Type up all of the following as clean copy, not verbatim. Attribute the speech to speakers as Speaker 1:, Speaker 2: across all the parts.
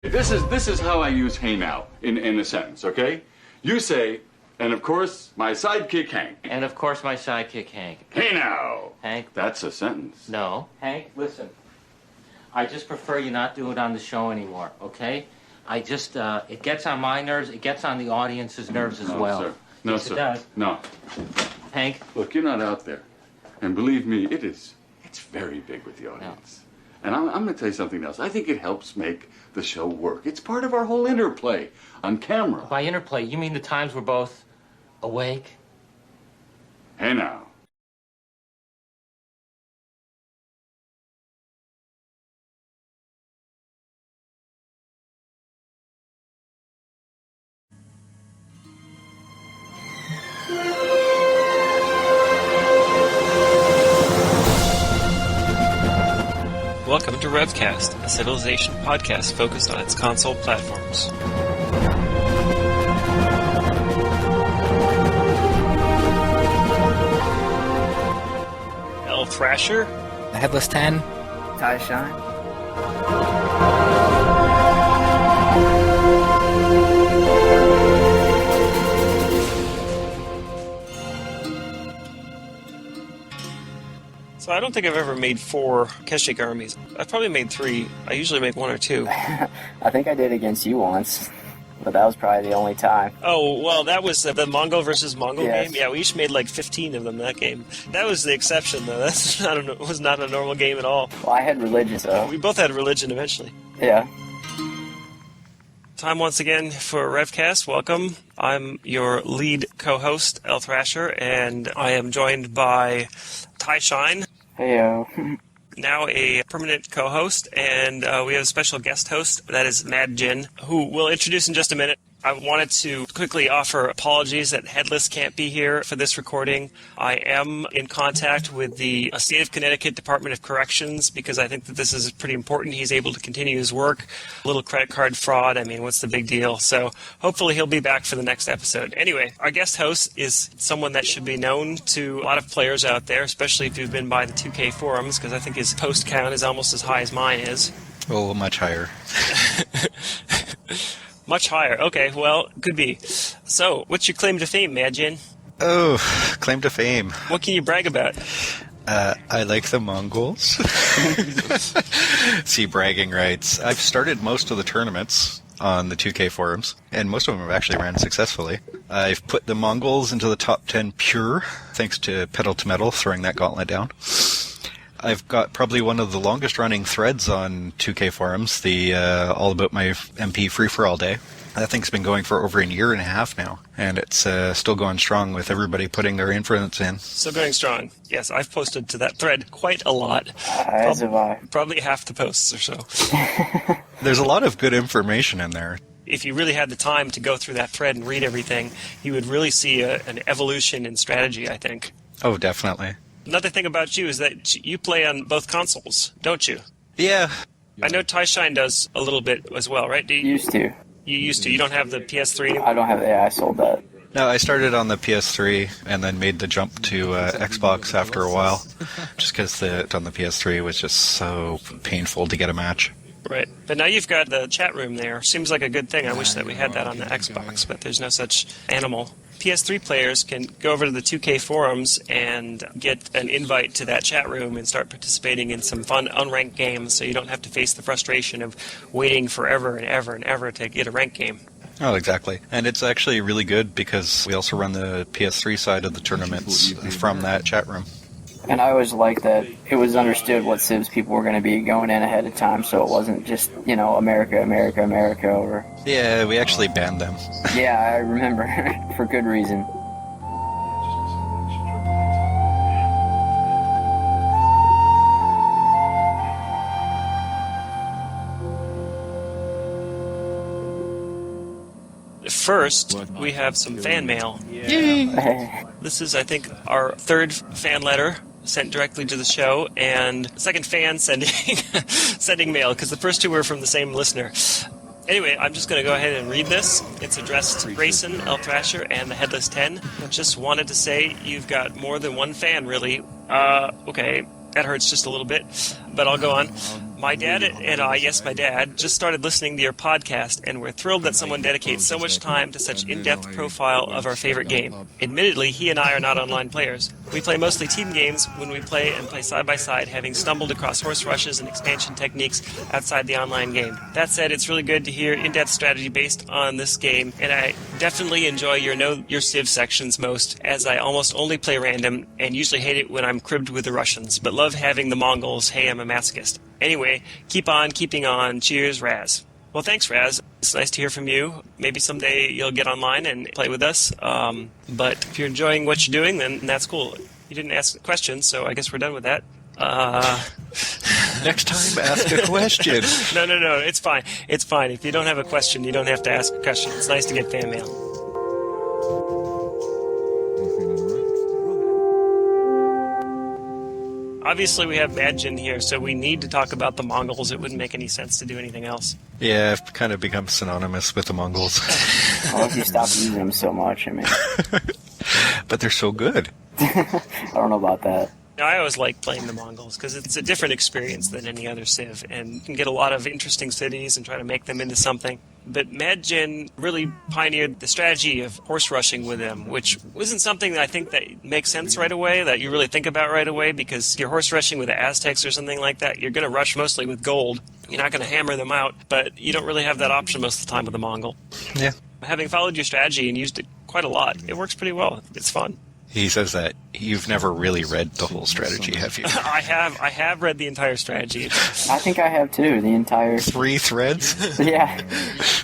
Speaker 1: This is how I use hey now in a sentence, okay? You say, and of course, my sidekick Hank.
Speaker 2: And of course, my sidekick Hank.
Speaker 1: Hey now.
Speaker 2: Hank.
Speaker 1: That's a sentence.
Speaker 2: No. Hank, listen. I just prefer you not do it on the show anymore, okay? I just, it gets on my nerves, it gets on the audience's nerves as well.
Speaker 1: Sir. No,
Speaker 2: yes,
Speaker 1: sir.
Speaker 2: It does.
Speaker 1: No.
Speaker 2: Hank?
Speaker 1: Look, you're not out there. And believe me, it's very big with the audience. No. And I'm going to tell you something else. I think it helps make the show work. It's part of our whole interplay on camera.
Speaker 2: By interplay, you mean the times we're both awake?
Speaker 1: Hey now.
Speaker 3: Welcome to Revcast, a civilization podcast focused on its console platforms. L. Thrasher,
Speaker 4: The Headless 10,
Speaker 5: h2h.
Speaker 3: So I don't think I've ever made 4 Keshik armies. I've probably made 3. I usually make 1 or 2.
Speaker 5: I think I did against you once, but that was probably the only time.
Speaker 3: Oh, well, that was the Mongol versus Mongol
Speaker 5: Yes.
Speaker 3: game? Yeah, we each made like 15 of them that game. That was the exception, though. That's was not a normal game at all.
Speaker 5: Well, I had religion, so...
Speaker 3: We both had religion eventually.
Speaker 5: Yeah.
Speaker 3: Time once again for Revcast. Welcome. I'm your lead co-host, El Thrasher, and I am joined by Ty Shine.
Speaker 5: Heyo.
Speaker 3: Now a permanent co-host, and we have a special guest host, that is Mad Jin, who we'll introduce in just a minute. I wanted to quickly offer apologies that Headless can't be here for this recording. I am in contact with the State of Connecticut Department of Corrections because I think that this is pretty important. He's able to continue his work. A little credit card fraud, I mean, what's the big deal? So hopefully he'll be back for the next episode. Anyway, our guest host is someone that should be known to a lot of players out there, especially if you've been by the 2K forums, because I think his post count is almost as high as mine is.
Speaker 6: Oh, much higher.
Speaker 3: Much higher. Okay, well, could be. So, what's your claim to fame, Majin?
Speaker 6: Oh, claim to fame.
Speaker 3: What can you brag about?
Speaker 6: I like the Mongols. See, bragging rights. I've started most of the tournaments on the 2K forums, and most of them have actually ran successfully. I've put the Mongols into the top 10 pure, thanks to Pedal to Metal throwing that gauntlet down. I've got probably one of the longest running threads on 2K forums, the All About My MP Free For All Day. That thing's been going for over a year and a half now, and it's still going strong with everybody putting their influence in.
Speaker 3: Still going strong. Yes, I've posted to that thread quite a lot.
Speaker 5: As have I.
Speaker 3: Probably half the posts or so.
Speaker 6: There's a lot of good information in there.
Speaker 3: If you really had the time to go through that thread and read everything, you would really see an evolution in strategy, I think.
Speaker 6: Oh, definitely.
Speaker 3: Another thing about you is that you play on both consoles, don't you?
Speaker 6: Yeah.
Speaker 3: I know Ty Shine does a little bit as well, right?
Speaker 5: Used to.
Speaker 3: You used to. You don't have the PS3 anymore?
Speaker 5: I don't have... Yeah, I sold that.
Speaker 6: No, I started on the PS3 and then made the jump to Xbox after a while, just because on the PS3 was just so painful to get a match.
Speaker 3: Right. But now you've got the chat room there. Seems like a good thing. I wish that we had that on the Xbox, but there's no such animal. PS3 players can go over to the 2K forums and get an invite to that chat room and start participating in some fun unranked games so you don't have to face the frustration of waiting forever and ever and ever to get a ranked game.
Speaker 6: Oh, exactly. And it's actually really good because we also run the PS3 side of the tournaments from that chat room.
Speaker 5: And I always liked that it was understood what civs people were going to be going in ahead of time, so it wasn't just, America, America, America, or...
Speaker 6: Yeah, we actually banned them.
Speaker 5: Yeah, I remember. For good reason.
Speaker 3: First, we have some fan mail.
Speaker 5: Hey.
Speaker 3: This is, I think, our third fan letter sent directly to the show, and second fan sending mail, because the first two were from the same listener. Anyway, I'm just going to go ahead and read this. It's addressed to Grayson, El Thrasher, and the Headless 10. Just wanted to say you've got more than one fan, really. Okay, that hurts just a little bit, but I'll go on. My dad and I, yes, my dad, just started listening to your podcast, and we're thrilled that someone dedicates so much time to such in-depth profile of our favorite game. Admittedly, he and I are not online players. We play mostly team games when we play and play side by side, having stumbled across horse rushes and expansion techniques outside the online game. That said, it's really good to hear in-depth strategy based on this game, and I definitely enjoy your Civ sections most, as I almost only play random and usually hate it when I'm cribbed with the Russians, but love having the Mongols. Hey, I'm a masochist. Anyway, keep on keeping on. Cheers, Raz. Well, thanks, Raz. It's nice to hear from you. Maybe someday you'll get online and play with us. But if you're enjoying what you're doing, then that's cool. You didn't ask a question, so I guess we're done with that.
Speaker 6: Next time, ask a question.
Speaker 3: No. It's fine. It's fine. If you don't have a question, you don't have to ask a question. It's nice to get fan mail. Obviously, we have Madjin here, so we need to talk about the Mongols. It wouldn't make any sense to do anything else.
Speaker 6: Yeah, I've kind of become synonymous with the Mongols.
Speaker 5: Well, if you stop using them so much, I mean...
Speaker 6: But they're so good.
Speaker 5: I don't know about that.
Speaker 3: I always like playing the Mongols because it's a different experience than any other Civ, and you can get a lot of interesting cities and try to make them into something. But Madjin really pioneered the strategy of horse rushing with them, which wasn't something that I think that makes sense right away, that you really think about right away, because you're horse rushing with the Aztecs or something like that. You're going to rush mostly with gold. You're not going to hammer them out, but you don't really have that option most of the time with the Mongol.
Speaker 6: Yeah.
Speaker 3: Having followed your strategy and used it quite a lot, it works pretty well. It's fun.
Speaker 6: He says that you've never really read the whole strategy, have you?
Speaker 3: I have read the entire strategy.
Speaker 5: I think I have too, the entire...
Speaker 6: 3 threads?
Speaker 5: Yeah.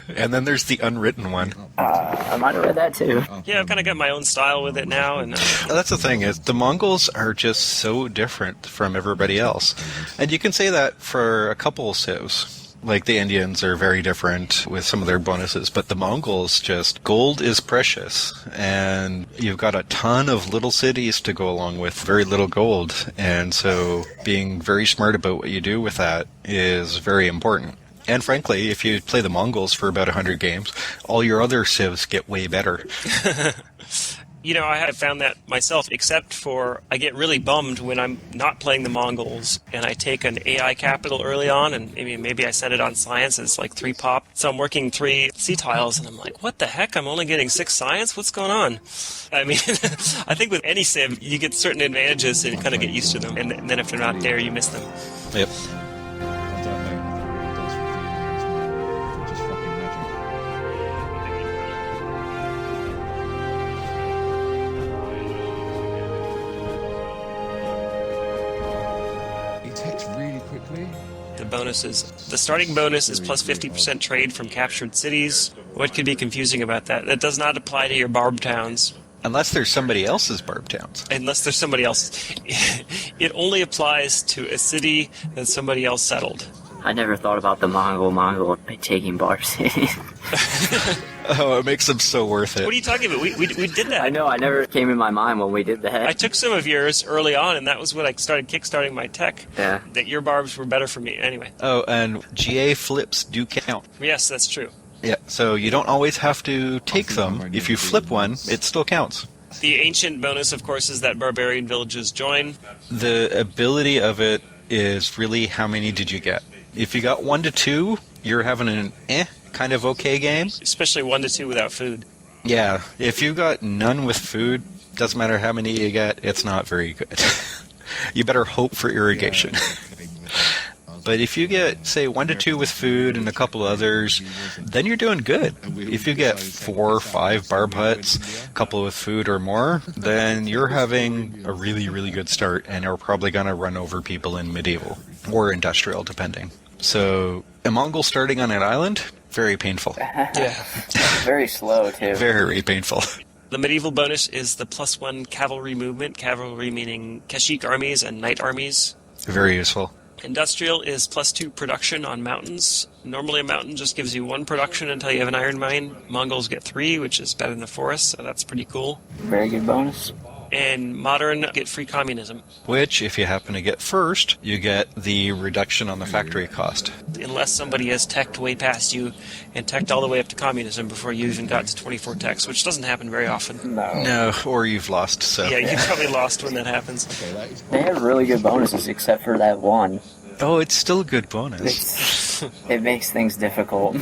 Speaker 6: And then there's the unwritten one.
Speaker 5: I might have read that too.
Speaker 3: Yeah, I've kind of got my own style with it now. And
Speaker 6: That's the thing, is the Mongols are just so different from everybody else. And you can say that for a couple of civs. Like, the Indians are very different with some of their bonuses, but the Mongols just, gold is precious, and you've got a ton of little cities to go along with very little gold, and so being very smart about what you do with that is very important. And frankly, if you play the Mongols for about 100 games, all your other civs get way better.
Speaker 3: You know, I have found that myself, except for I get really bummed when I'm not playing the Mongols and I take an AI capital early on, and maybe I set it on science and it's like 3 pop. So I'm working 3 sea tiles and I'm like, what the heck? I'm only getting 6 science? What's going on? I mean, I think with any civ, you get certain advantages and you kind of get used to them. And then if they're not there, you miss them.
Speaker 6: Yep.
Speaker 3: Bonuses. The starting bonus is plus 50% trade from captured cities. What could be confusing about that? That does not apply to your barb towns.
Speaker 6: Unless there's somebody else's barb towns.
Speaker 3: Unless there's somebody else's. It only applies to a city that somebody else settled.
Speaker 5: I never thought about the Mongol taking barb cities.
Speaker 6: Oh, it makes them so worth it.
Speaker 3: What are you talking about? We did that.
Speaker 5: I know, I never came in my mind when we did that.
Speaker 3: I took some of yours early on, and that was when I started kickstarting my tech.
Speaker 5: Yeah.
Speaker 3: That your barbs were better for me. Anyway.
Speaker 6: Oh, and GA flips do count.
Speaker 3: Yes, that's true.
Speaker 6: Yeah, so you don't always have to take them. If you flip one, it still counts.
Speaker 3: The ancient bonus, of course, is that barbarian villages join.
Speaker 6: The ability of it is really how many did you get. If you got 1 to 2, you're having an kind of okay game.
Speaker 3: Especially 1 to 2 without food.
Speaker 6: Yeah, if you got none with food, doesn't matter how many you get, it's not very good. You better hope for irrigation. But if you get, say, 1 to 2 with food and a couple others, then you're doing good. If you get 4 or 5 barb huts, a couple with food or more, then you're having a really, really good start, and you're probably going to run over people in medieval or industrial, depending. So, a Mongol starting on an island, very painful.
Speaker 3: Yeah.
Speaker 5: Very slow, too.
Speaker 6: Very painful.
Speaker 3: The medieval bonus is the +1 cavalry movement. Cavalry meaning Kashik armies and knight armies.
Speaker 6: Very useful.
Speaker 3: Industrial is +2 production on mountains. Normally a mountain just gives you 1 production until you have an iron mine. Mongols get 3, which is better than the forest, so that's pretty cool.
Speaker 5: Very good bonus.
Speaker 3: And modern get free communism.
Speaker 6: Which, if you happen to get first, you get the reduction on the factory cost.
Speaker 3: Unless somebody has teched way past you and teched all the way up to communism before you even got to 24 techs, which doesn't happen very often.
Speaker 6: No, or you've lost, so...
Speaker 3: Yeah, you probably lost when that happens.
Speaker 5: They have really good bonuses, except for that one.
Speaker 6: Oh, it's still a good bonus.
Speaker 5: It makes things difficult.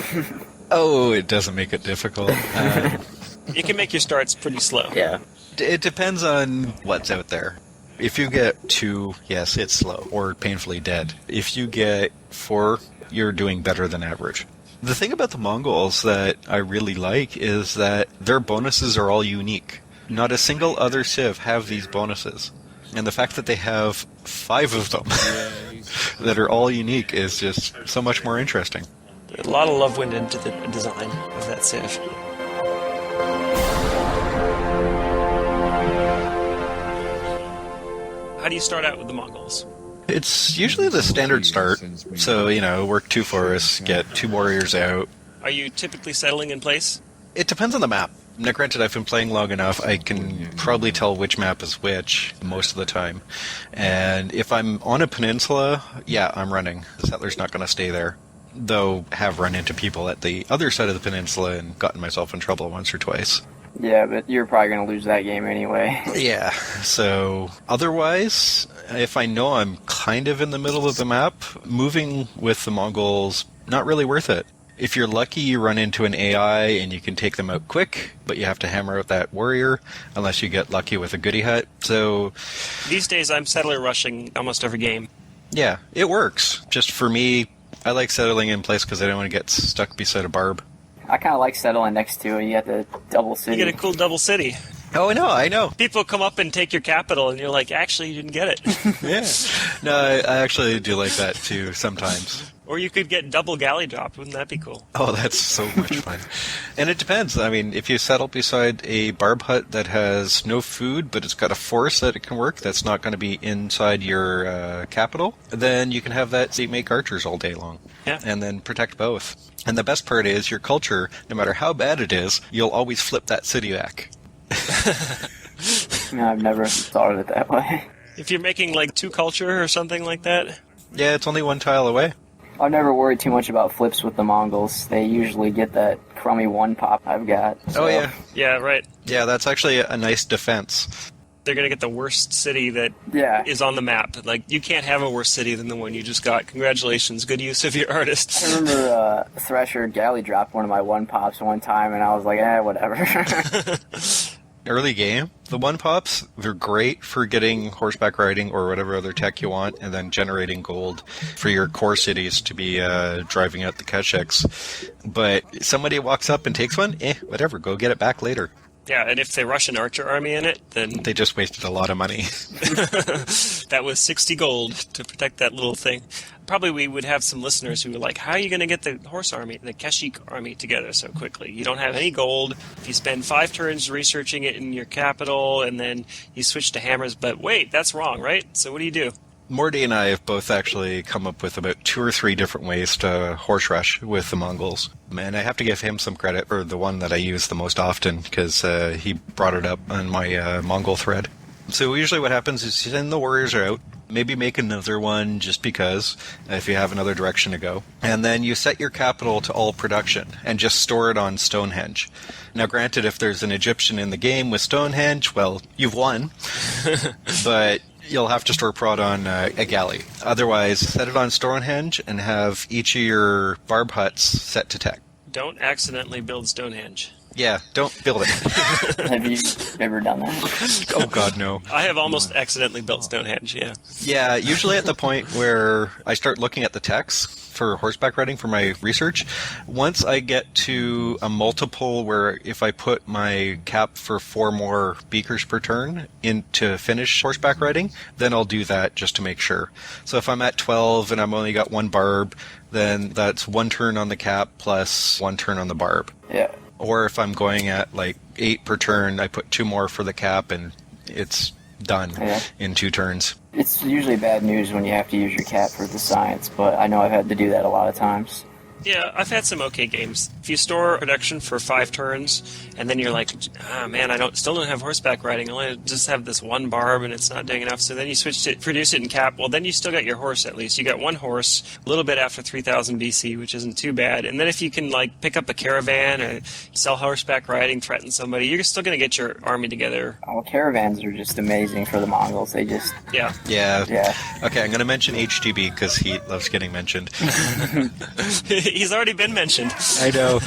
Speaker 6: Oh, it doesn't make it difficult.
Speaker 3: It can make your starts pretty slow.
Speaker 5: Yeah.
Speaker 6: It depends on what's out there. If you get 2, yes, it's slow, or painfully dead. If you get 4, you're doing better than average. The thing about the Mongols that I really like is that their bonuses are all unique. Not a single other Civ have these bonuses. And the fact that they have 5 of them that are all unique is just so much more interesting.
Speaker 3: A lot of love went into the design of that Civ. How do you start out with the Mongols?
Speaker 6: It's usually the standard start. So, work 2 forests, get 2 warriors out.
Speaker 3: Are you typically settling in place?
Speaker 6: It depends on the map. Now, granted, I've been playing long enough, I can probably tell which map is which most of the time. And if I'm on a peninsula, yeah, I'm running. The settler's not going to stay there. Though, have run into people at the other side of the peninsula and gotten myself in trouble once or twice.
Speaker 5: Yeah, but you're probably going to lose that game anyway.
Speaker 6: Yeah, so otherwise, if I know I'm kind of in the middle of the map, moving with the Mongols, not really worth it. If you're lucky, you run into an AI and you can take them out quick, but you have to hammer out that warrior, unless you get lucky with a goody hut. So
Speaker 3: These days, I'm settler rushing almost every game.
Speaker 6: yeah, it works. Just for me, I like settling in place because I don't want to get stuck beside a barb.
Speaker 5: I kind of like settling next to it. You have the double city.
Speaker 3: You get a cool double city.
Speaker 6: Oh, I know.
Speaker 3: People come up and take your capital, and you're like, actually, you didn't get it.
Speaker 6: Yeah. No, I actually do like that too sometimes.
Speaker 3: Or you could get double galley dropped. Wouldn't that be cool?
Speaker 6: Oh, that's so much fun. And it depends. I mean, if you settle beside a barb hut that has no food, but it's got a forest that it can work, that's not going to be inside your capital, then you can have that seat make archers all day long.
Speaker 3: Yeah.
Speaker 6: And then protect both. And the best part is your culture, no matter how bad it is, you'll always flip that city back.
Speaker 5: No, I've never thought of it that way.
Speaker 3: If you're making like 2 culture or something like that.
Speaker 6: Yeah, it's only 1 tile away.
Speaker 5: I've never worried too much about flips with the Mongols. They usually get that crummy 1 pop I've got. So.
Speaker 6: Oh, yeah.
Speaker 3: Yeah, right.
Speaker 6: Yeah, that's actually a nice defense.
Speaker 3: They're going to get the worst city that
Speaker 5: Yeah.
Speaker 3: is on the map. Like, you can't have a worse city than the one you just got. Congratulations. Good use of your artists.
Speaker 5: I remember Thresher galley dropped one of my 1 pops one time, and I was like, whatever.
Speaker 6: Early game, the 1-pops, they're great for getting horseback riding or whatever other tech you want, and then generating gold for your core cities to be driving out the Keshiks. But somebody walks up and takes one, whatever, go get it back later.
Speaker 3: Yeah, and if they rush an archer army in it, then
Speaker 6: They just wasted a lot of money.
Speaker 3: that was 60 gold to protect that little thing. Probably we would have some listeners who were like, how are you going to get the horse army, the Keshik army together so quickly? You don't have any gold. If you spend 5 turns researching it in your capital, and then you switch to hammers, but wait, that's wrong, right? So what do you do?
Speaker 6: Morty and I have both actually come up with about 2 or 3 different ways to horse rush with the Mongols. And I have to give him some credit for the one that I use the most often, because he brought it up on my Mongol thread. So usually what happens is then the warriors are out. Maybe make another one just because, if you have another direction to go. And then you set your capital to all production and just store it on Stonehenge. Now granted, if there's an Egyptian in the game with Stonehenge, well, you've won. But you'll have to store prod on a galley. Otherwise, set it on Stonehenge and have each of your barb huts set to tech.
Speaker 3: Don't accidentally build Stonehenge.
Speaker 6: Yeah, don't build it.
Speaker 5: Have you ever done that?
Speaker 6: Oh god, no.
Speaker 3: I have almost accidentally built Stonehenge, yeah.
Speaker 6: Yeah, usually at the point where I start looking at the techs for horseback riding for my research, once I get to a multiple where if I put my cap for 4 more beakers per turn in to finish horseback riding, then I'll do that just to make sure. So if I'm at 12 and I'm only got 1 barb, then that's 1 turn on the cap plus 1 turn on the barb.
Speaker 5: Yeah.
Speaker 6: Or if I'm going at like 8 per turn, I put 2 more for the cap and it's done in 2 turns.
Speaker 5: It's usually bad news when you have to use your cap for the science, but I know I've had to do that a lot of times.
Speaker 3: Yeah, I've had some okay games. If you store production for 5 turns, and then you're like, man, still don't have horseback riding. I only just have this one barb, and it's not doing enough. So then you switch to produce it in cap. Well, then you still got your horse at least. You got one horse, a little bit after 3000 BC, which isn't too bad. And then if you can like pick up a caravan or sell horseback riding, threaten somebody, you're still going to get your army together.
Speaker 5: Oh, caravans are just amazing for the Mongols. They just
Speaker 3: Yeah.
Speaker 6: Okay, I'm going to mention HDB because he loves getting mentioned.
Speaker 3: He's already been mentioned.
Speaker 6: I know.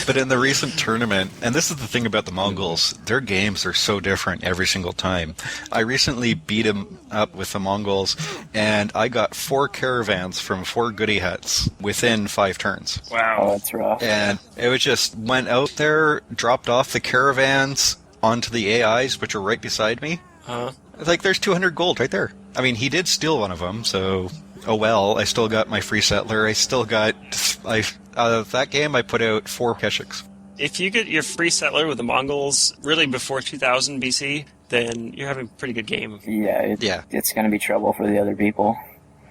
Speaker 6: But in the recent tournament, and this is the thing about the Mongols, their games are so different every single time. I recently beat him up with the Mongols, and I got 4 caravans from 4 goodie huts within 5 turns.
Speaker 3: Wow.
Speaker 5: Oh, that's rough.
Speaker 6: And it was just went out there, dropped off the caravans onto the AIs, which are right beside me. Like, there's 200 gold right there. I mean, he did steal one of them, so... Oh well, I still got my free settler. I still got... that game, I put out 4 Keshiks.
Speaker 3: If you get your free settler with the Mongols really before 2000 BC, then you're having a pretty good game.
Speaker 5: Yeah, it's going to be trouble for the other people.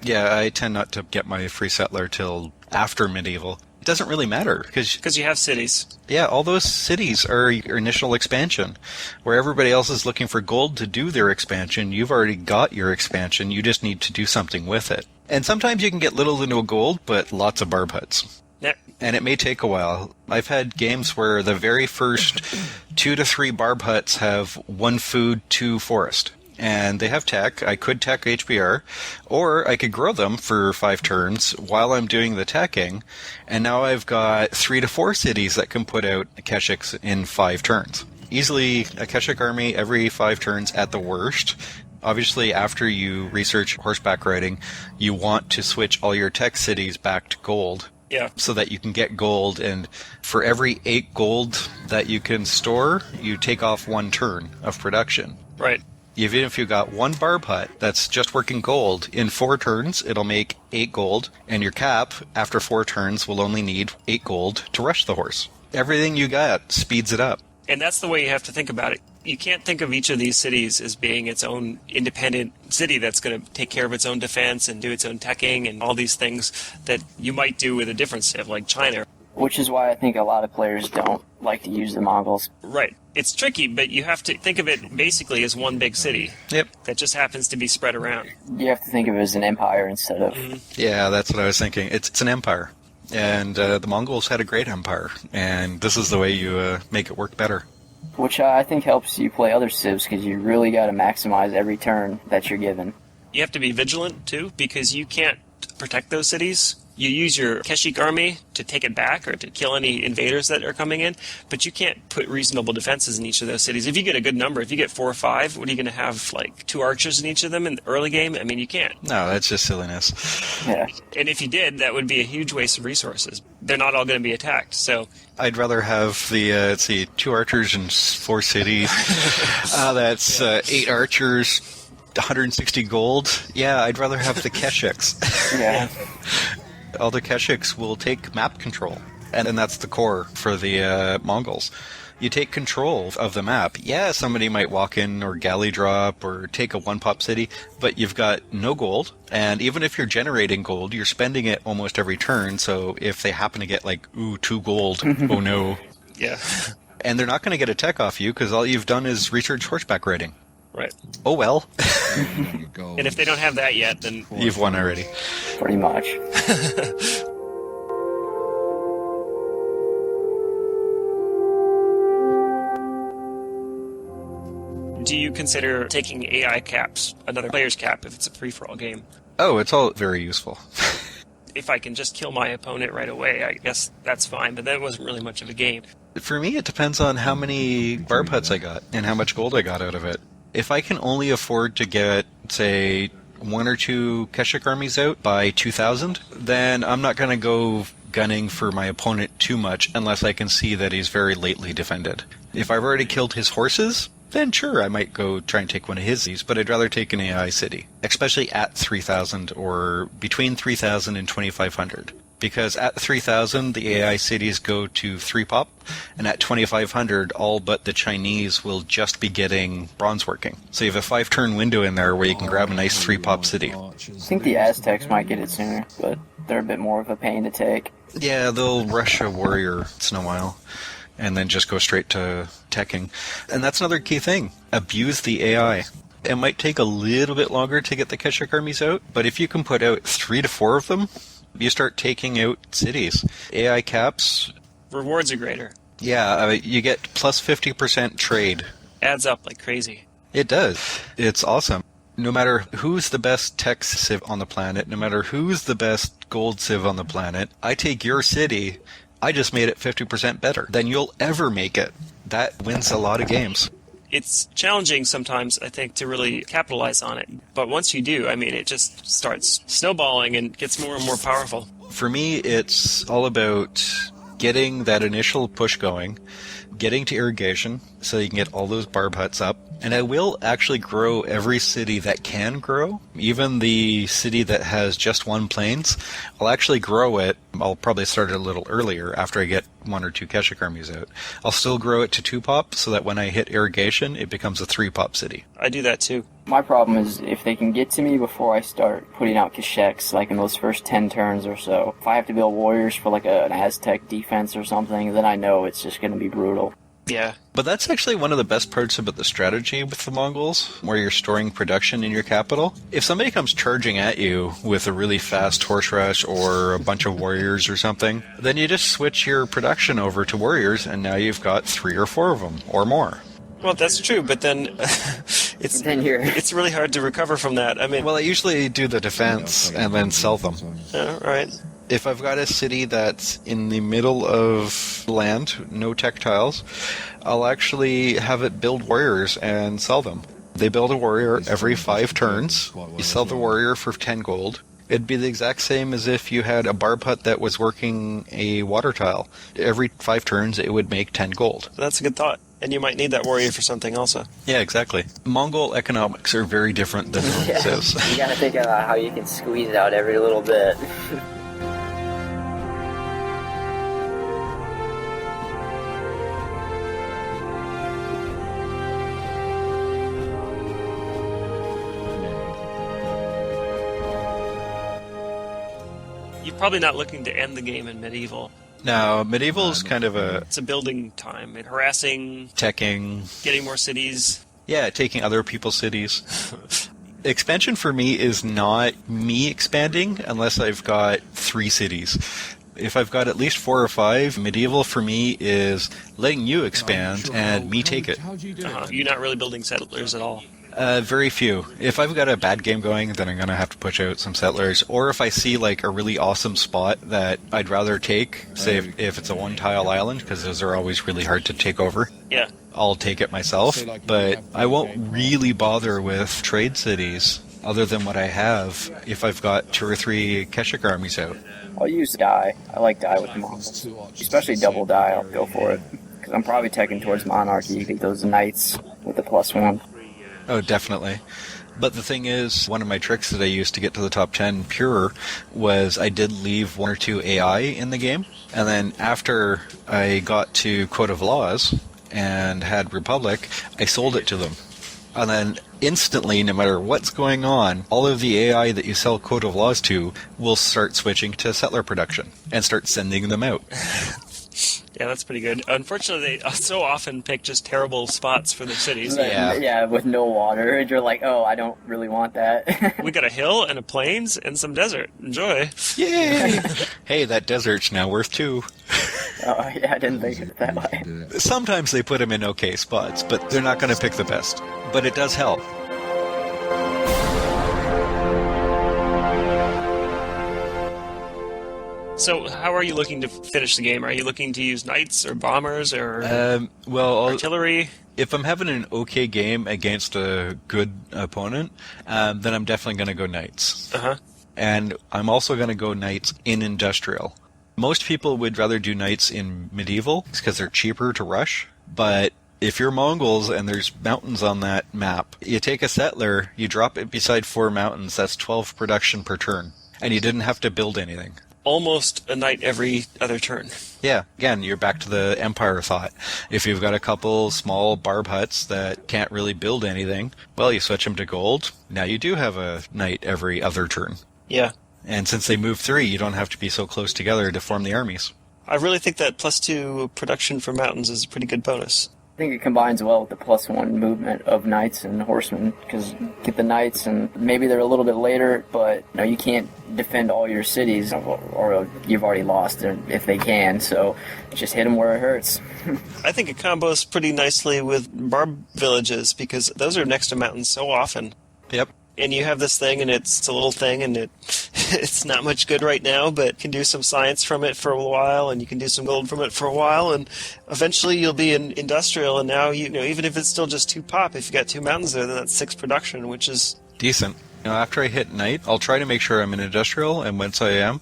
Speaker 6: Yeah, I tend not to get my free settler till after medieval. It doesn't really matter,
Speaker 3: because you have cities.
Speaker 6: Yeah, all those cities are your initial expansion. Where everybody else is looking for gold to do their expansion, you've already got your expansion, you just need to do something with it. And sometimes you can get little to no gold, but lots of barb huts.
Speaker 3: Yep.
Speaker 6: And it may take a while. I've had games where the very first 2 to 3 barb huts have 1 food, 2 forest. And they have tech. I could tech HBR, or I could grow them for 5 turns while I'm doing the teching, and now I've got 3 to 4 cities that can put out Keshiks in 5 turns. Easily a Keshik army every 5 turns at the worst. Obviously, after you research horseback riding, you want to switch all your tech cities back to gold.
Speaker 3: Yeah.
Speaker 6: So that you can get gold, and for every 8 gold that you can store, you take off 1 turn of production.
Speaker 3: Right.
Speaker 6: Even if you got 1 barb hut that's just working gold, in 4 turns it'll make 8 gold, and your cap, after 4 turns, will only need 8 gold to rush the horse. Everything you got speeds it up.
Speaker 3: And that's the way you have to think about it. You can't think of each of these cities as being its own independent city that's going to take care of its own defense and do its own teching and all these things that you might do with a different civ like China.
Speaker 5: Which is why I think a lot of players don't like to use the Mongols.
Speaker 3: Right. It's tricky, but you have to think of it basically as one big city.
Speaker 6: Yep.
Speaker 3: That just happens to be spread around.
Speaker 5: You have to think of it as an empire instead of...
Speaker 6: Yeah, that's what I was thinking. It's an empire. And the Mongols had a great empire. And this is the way you make it work better.
Speaker 5: Which I think helps you play other civs, because you really got to maximize every turn that you're given.
Speaker 3: You have to be vigilant, too, because you can't protect those cities. You use your Keshik army to take it back or to kill any invaders that are coming in, but you can't put reasonable defenses in each of those cities. If you get a good number, if you get 4 or 5, what are you going to have, like 2 archers in each of them in the early game? I mean, you can't.
Speaker 6: No, that's just silliness.
Speaker 5: Yeah.
Speaker 3: And if you did, that would be a huge waste of resources. They're not all going to be attacked, so...
Speaker 6: I'd rather have the, 2 archers and 4 cities. That's 8 archers, 160 gold. Yeah, I'd rather have the Keshiks.
Speaker 5: Yeah.
Speaker 6: All the Keshiks will take map control, and that's the core for the Mongols. You take control of the map. Yeah, somebody might walk in or galley drop or take a one-pop city, but you've got no gold, and even if you're generating gold, you're spending it almost every turn, so if they happen to get 2 gold, oh no.
Speaker 3: Yeah.
Speaker 6: And they're not going to get a tech off you, because all you've done is research horseback riding.
Speaker 3: Right.
Speaker 6: Oh well.
Speaker 3: And if they don't have that yet, then...
Speaker 6: You've won already.
Speaker 5: Pretty much.
Speaker 3: Do you consider taking AI caps, another player's cap, if it's a free-for-all game?
Speaker 6: Oh, it's all very useful.
Speaker 3: If I can just kill my opponent right away, I guess that's fine, but that wasn't really much of a game.
Speaker 6: For me, it depends on how many barb huts I got and how much gold I got out of it. If I can only afford to get, say, 1 or 2 Keshik armies out by 2000, then I'm not going to go gunning for my opponent too much unless I can see that he's very lately defended. If I've already killed his horses, then sure, I might go try and take one of his, but I'd rather take an AI city, especially at 3000 or between 3000 and 2500. Because at 3,000, the AI cities go to 3-pop, and at 2,500, all but the Chinese will just be getting bronze working. So you have a 5-turn window in there where you can grab a nice 3-pop city.
Speaker 5: I think the Aztecs might get it sooner, but they're a bit more of a pain to take.
Speaker 6: Yeah, they'll rush a warrior once in a while and then just go straight to teching. And that's another key thing. Abuse the AI. It might take a little bit longer to get the Keshik armies out, but if you can put out 3 to 4 of them, you start taking out cities. AI caps...
Speaker 3: Rewards are greater.
Speaker 6: Yeah, you get plus 50% trade.
Speaker 3: Adds up like crazy.
Speaker 6: It does. It's awesome. No matter who's the best tech civ on the planet, no matter who's the best gold civ on the planet, I take your city, I just made it 50% better than you'll ever make it. That wins a lot of games.
Speaker 3: It's challenging sometimes, I think, to really capitalize on it. But once you do, I mean, it just starts snowballing and gets more and more powerful.
Speaker 6: For me, it's all about getting that initial push going, getting to irrigation so you can get all those barb huts up. And I will actually grow every city that can grow. Even the city that has just 1 plains, I'll actually grow it. I'll probably start it a little earlier after I get 1 or 2 Keshik armies out. I'll still grow it to 2 pop so that when I hit irrigation, it becomes a 3 pop city.
Speaker 3: I do that too.
Speaker 5: My problem is if they can get to me before I start putting out Keshiks, like in those first 10 turns or so, if I have to build warriors for like an Aztec defense or something, then I know it's just going to be brutal.
Speaker 3: Yeah.
Speaker 6: But that's actually one of the best parts about the strategy with the Mongols, where you're storing production in your capital. If somebody comes charging at you with a really fast horse rush or a bunch of warriors or something, then you just switch your production over to warriors, and now you've got 3 or 4 of them, or more.
Speaker 3: Well, that's true, but then it's really hard to recover from that. I mean,
Speaker 6: well, I usually do the defense and then sell them.
Speaker 3: Right.
Speaker 6: If I've got a city that's in the middle of land, no tech tiles, I'll actually have it build warriors and sell them. They build a warrior every 5 turns. You sell the warrior for 10 gold. It'd be the exact same as if you had a barb hut that was working a water tile. Every 5 turns, it would make 10 gold.
Speaker 3: That's a good thought. And you might need that warrior for something also.
Speaker 6: Yeah, exactly. Mongol economics are very different than Civs.
Speaker 5: You gotta think about how you can squeeze out every little bit.
Speaker 3: You're probably not looking to end the game in medieval.
Speaker 6: No, medieval's kind of a...
Speaker 3: It's a building time, and harassing,
Speaker 6: teching,
Speaker 3: getting more cities.
Speaker 6: Yeah, taking other people's cities. Expansion for me is not me expanding unless I've got 3 cities. If I've got at least 4 or 5, medieval for me is letting you expand and me take it.
Speaker 3: You're not really building settlers at all.
Speaker 6: Very few. If I've got a bad game going, then I'm going to have to push out some settlers. Or if I see like a really awesome spot that I'd rather take, say if it's a 1-tile island, because those are always really hard to take over.
Speaker 3: Yeah.
Speaker 6: I'll take it myself, but I won't really bother with trade cities other than what I have if I've got 2 or 3 Keshik armies out.
Speaker 5: I'll use die. I like die with the Mongols. Especially double die, I'll go for it. Because I'm probably teching towards monarchy. You get those knights with the +1.
Speaker 6: Oh, definitely. But the thing is, one of my tricks that I used to get to the top 10 pure was I did leave 1 or 2 AI in the game. And then after I got to Code of Laws and had Republic, I sold it to them. And then instantly, no matter what's going on, all of the AI that you sell Code of Laws to will start switching to settler production and start sending them out.
Speaker 3: Yeah, that's pretty good. Unfortunately, they so often pick just terrible spots for their cities.
Speaker 5: Yeah, with no water. And you're like, oh, I don't really want that.
Speaker 3: We got a hill and a plains and some desert. Enjoy.
Speaker 6: Yay! Hey, that desert's now worth 2.
Speaker 5: Oh, yeah, I didn't think of it that way.
Speaker 6: Sometimes they put them in okay spots, but they're not going to pick the best. But it does help.
Speaker 3: So, how are you looking to finish the game? Are you looking to use knights or bombers or artillery?
Speaker 6: If I'm having an okay game against a good opponent, then I'm definitely going to go knights.
Speaker 3: Uh-huh.
Speaker 6: And I'm also going to go knights in industrial. Most people would rather do knights in medieval because they're cheaper to rush. But if you're Mongols and there's mountains on that map, you take a settler, you drop it beside 4 mountains, that's 12 production per turn. And you didn't have to build anything.
Speaker 3: Almost a knight every other turn.
Speaker 6: Yeah, again, you're back to the Empire thought. If you've got a couple small barb huts that can't really build anything, well, you switch them to gold. Now you do have a knight every other turn.
Speaker 3: Yeah.
Speaker 6: And since they move 3, you don't have to be so close together to form the armies.
Speaker 3: I really think that +2 production for mountains is a pretty good bonus.
Speaker 5: I think it combines well with the +1 movement of knights and horsemen, because you get the knights and maybe they're a little bit later, but you can't defend all your cities or you've already lost if they can, so just hit them where it hurts.
Speaker 3: I think it combos pretty nicely with barb villages because those are next to mountains so often.
Speaker 6: Yep.
Speaker 3: And you have this thing, and it's a little thing, and it's not much good right now, but you can do some science from it for a while, and you can do some gold from it for a while, and eventually you'll be in industrial, and now, even if it's still just 2 pop, if you got 2 mountains there, then that's 6 production, which is
Speaker 6: decent. After I hit knight, I'll try to make sure I'm in industrial, and once I am,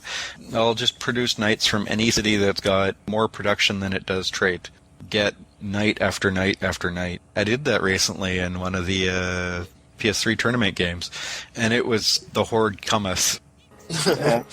Speaker 6: I'll just produce knights from any city that's got more production than it does trade. Get knight after knight after knight. I did that recently in one of the PS3 tournament games, and it was the horde cometh.
Speaker 5: Yeah.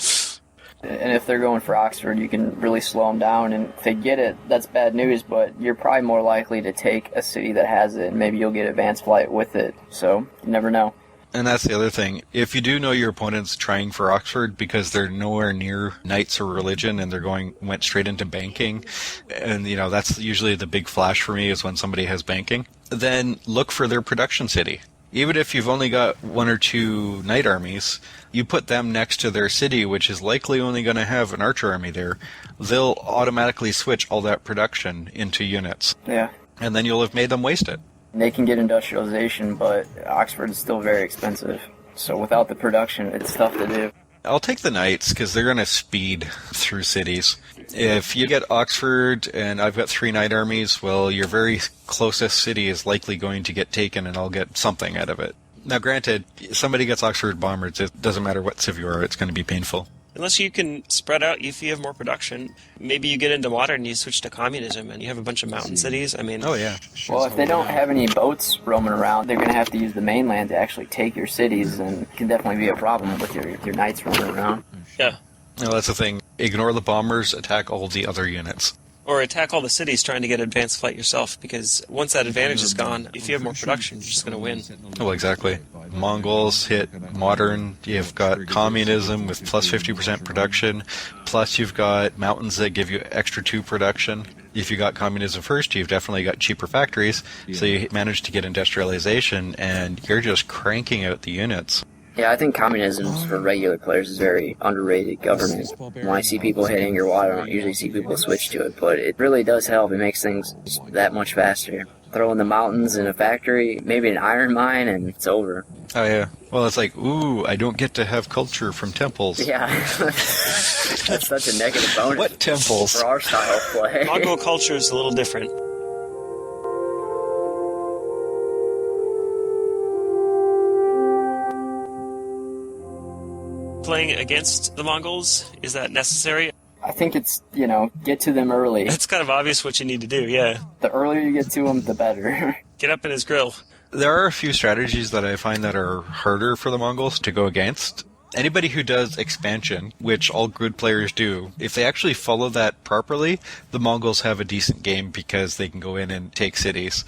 Speaker 5: And if they're going for Oxford, you can really slow them down, and if they get it, that's bad news, but you're probably more likely to take a city that has it, and maybe you'll get advanced flight with it, so you never know.
Speaker 6: And that's the other thing. If you do know your opponent's trying for Oxford because they're nowhere near knights or religion and went straight into banking, and that's usually the big flash for me is when somebody has banking, then look for their production city. Even if you've only got 1 or 2 knight armies, you put them next to their city, which is likely only going to have an archer army there, they'll automatically switch all that production into units.
Speaker 5: Yeah.
Speaker 6: And then you'll have made them waste it.
Speaker 5: They can get industrialization, but Oxford is still very expensive. So without the production, it's tough to do.
Speaker 6: I'll take the knights because they're going to speed through cities. If you get Oxford and I've got 3 knight armies, well, your very closest city is likely going to get taken and I'll get something out of it. Now, granted, somebody gets Oxford bombers, it doesn't matter what civ you are, it's going to be painful.
Speaker 3: Unless you can spread out, if you have more production, maybe you get into modern and you switch to communism and you have a bunch of mountain cities.
Speaker 6: Oh yeah.
Speaker 5: Well, if they don't have any boats roaming around, they're going to have to use the mainland to actually take your cities, and it can definitely be a problem with your knights roaming around.
Speaker 3: Yeah.
Speaker 6: Well, that's the thing. Ignore the bombers, attack all the other units.
Speaker 3: Or attack all the cities trying to get advanced flight yourself, because once that advantage is gone, if you have more production, you're just going to win.
Speaker 6: Well, exactly. Mongols hit modern, you've got communism with plus 50% production, plus you've got mountains that give you extra 2 production. If you got communism first, you've definitely got cheaper factories, so you manage to get industrialization, and you're just cranking out the units.
Speaker 5: Yeah, I think communism for regular players is very underrated government. When I see people hitting your wall, I don't usually see people switch to it, but it really does help. It makes things that much faster. Throw in the mountains in a factory, maybe an iron mine, and it's over.
Speaker 6: Oh, yeah. Well, it's like, ooh, I don't get to have culture from temples.
Speaker 5: Yeah. That's such a negative bonus.
Speaker 6: What temples?
Speaker 5: For our style of play.
Speaker 3: Mongol culture is a little different. Playing against the Mongols, is that necessary?
Speaker 5: I think it's, get to them early.
Speaker 3: It's kind of obvious what you need to do, yeah.
Speaker 5: The earlier you get to them, the better.
Speaker 3: Get up in his grill.
Speaker 6: There are a few strategies that I find that are harder for the Mongols to go against. Anybody who does expansion, which all good players do, if they actually follow that properly, the Mongols have a decent game because they can go in and take cities.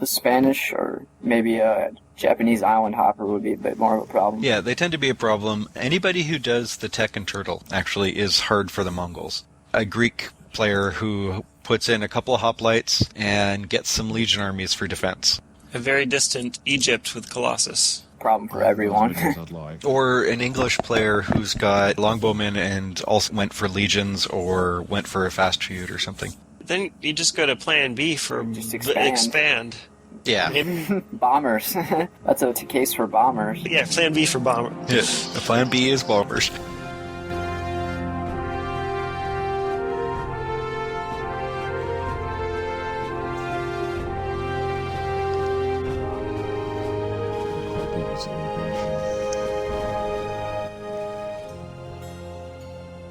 Speaker 5: The Spanish or maybe a Japanese island hopper would be a bit more of a problem.
Speaker 6: Yeah, they tend to be a problem. Anybody who does the tech and turtle actually is hard for the Mongols. A Greek player who puts in a couple of hoplites and gets some legion armies for defense.
Speaker 3: A very distant Egypt with Colossus.
Speaker 5: Problem for everyone.
Speaker 6: Or an English player who's got longbowmen and also went for legions or went for a fast feud or something.
Speaker 3: Then you just go to plan B for
Speaker 5: Just expand.
Speaker 6: Yeah.
Speaker 5: Bombers. That's a case for bombers.
Speaker 3: Yeah, plan B for bomber.
Speaker 6: Yeah. The plan B is bombers.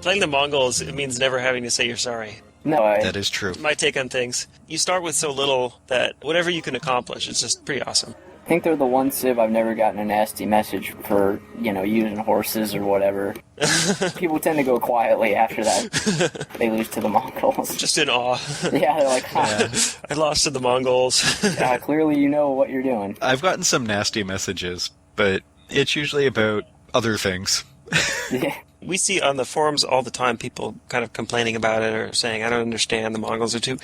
Speaker 3: Playing the Mongols, it means never having to say you're sorry.
Speaker 5: No,
Speaker 6: That is true.
Speaker 3: My take on things. You start with so little that whatever you can accomplish, it's just pretty awesome.
Speaker 5: I think they're the one civ I've never gotten a nasty message for, using horses or whatever. People tend to go quietly after that. They lose to the Mongols.
Speaker 3: Just in awe.
Speaker 5: Yeah, they're like, huh.
Speaker 3: I lost to the Mongols.
Speaker 5: Clearly you know what you're doing.
Speaker 6: I've gotten some nasty messages, but it's usually about other things.
Speaker 5: Yeah.
Speaker 3: We see on the forums all the time people kind of complaining about it or saying, I don't understand, the Mongols are too...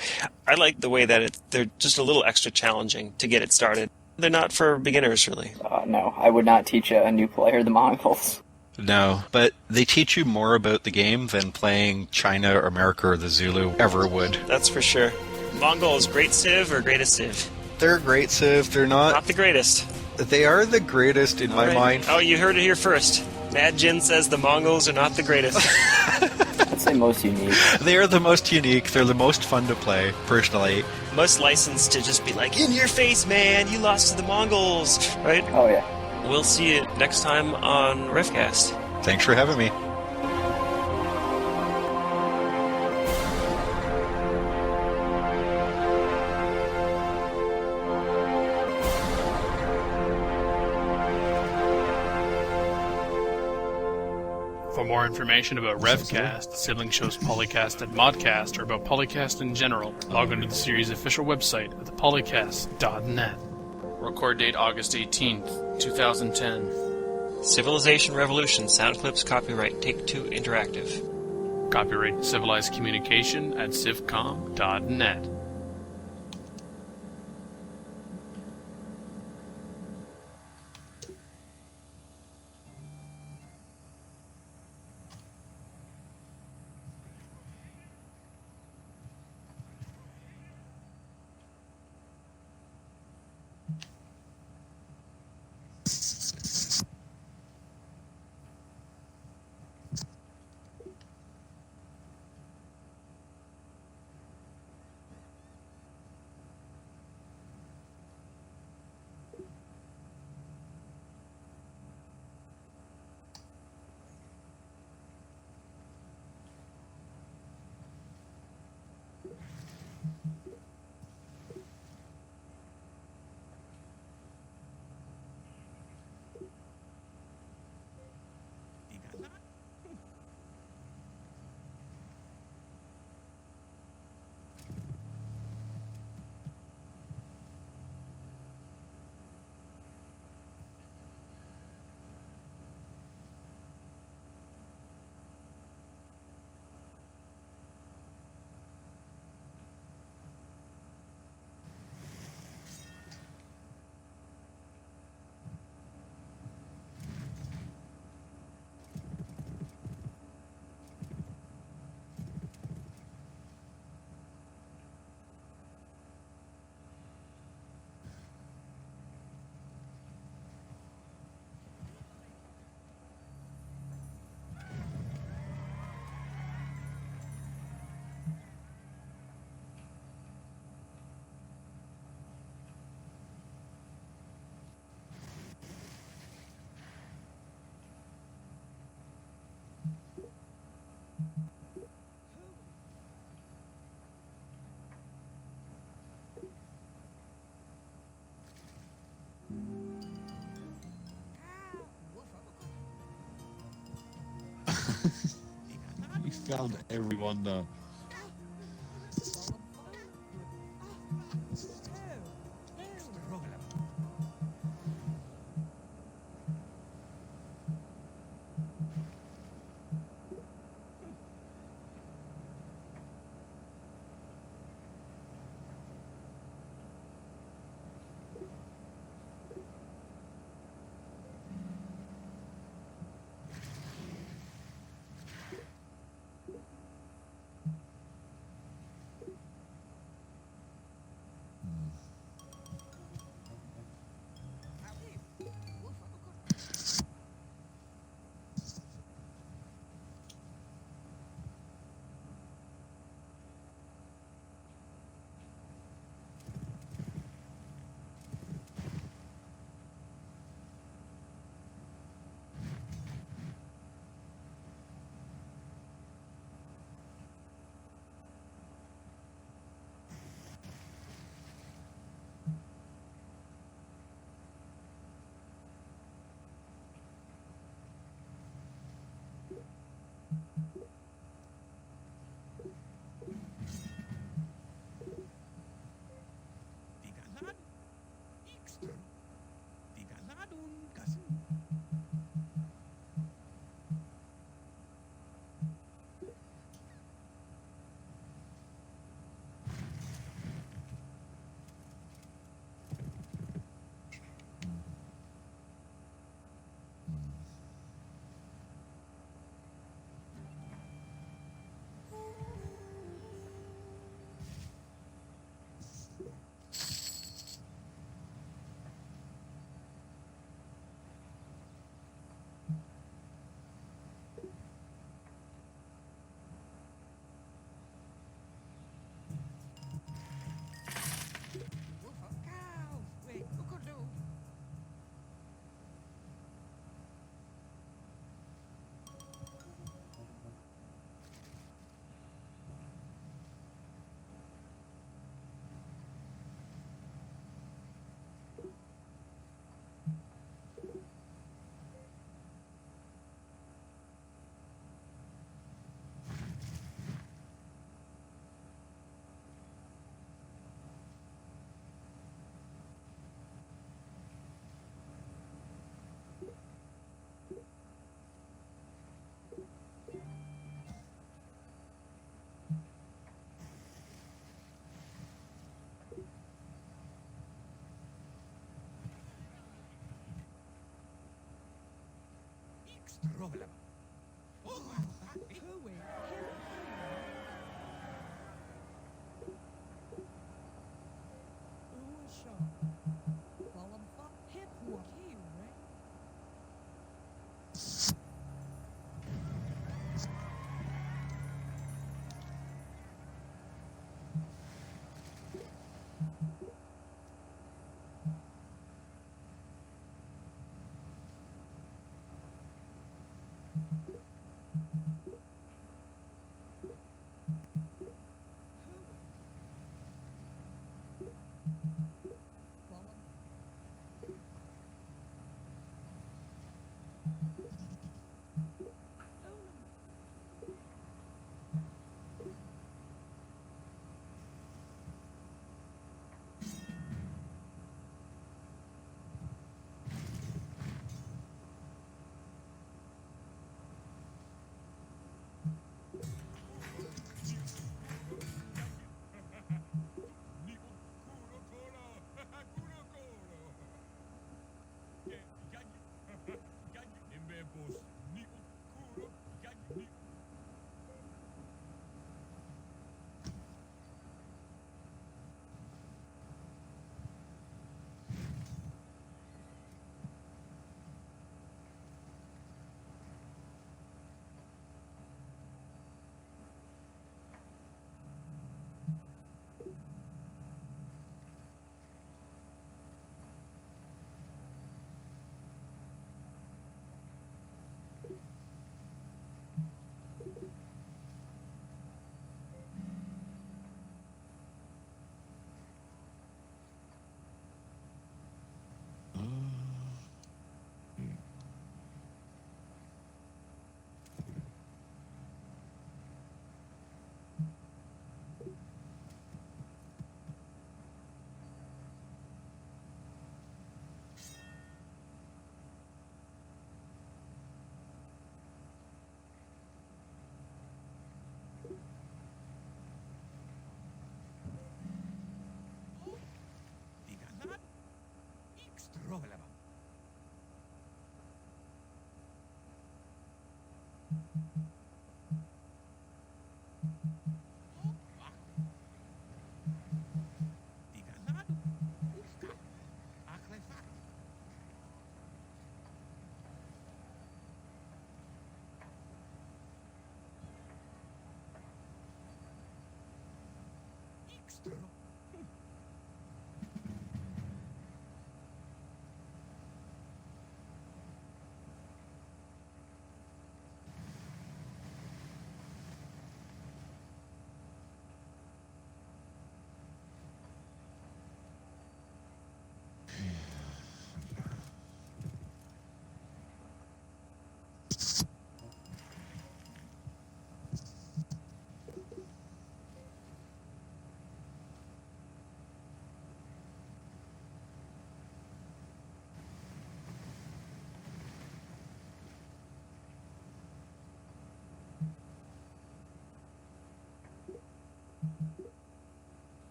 Speaker 3: I like the way that they're just a little extra challenging to get it started. They're not for beginners, really.
Speaker 5: No, I would not teach a new player the Mongols.
Speaker 6: No, but they teach you more about the game than playing China or America or the Zulu ever would.
Speaker 3: That's for sure. Mongols, great Civ or greatest Civ?
Speaker 6: They're great Civ. They're
Speaker 3: Not the greatest.
Speaker 6: They are the greatest in my mind.
Speaker 3: Oh, you heard it here first. Mad Jin says the Mongols are not the greatest.
Speaker 5: I'd say most unique.
Speaker 6: They are the most unique. They're the most fun to play, personally.
Speaker 3: Most licensed to just be like, in your face, man, you lost to the Mongols, right?
Speaker 5: Oh, yeah.
Speaker 3: We'll see you next time on Revcast.
Speaker 6: Thanks for having me.
Speaker 4: For more information about Revcast, sibling shows Polycast and Modcast, or about Polycast in general, log on to the series' official website at thepolycast.net. Record date August 18th, 2010.
Speaker 3: Civilization Revolution, sound clips, copyright Take-Two Interactive.
Speaker 4: Copyright Civilized Communication at civcom.net.
Speaker 7: We found everyone though.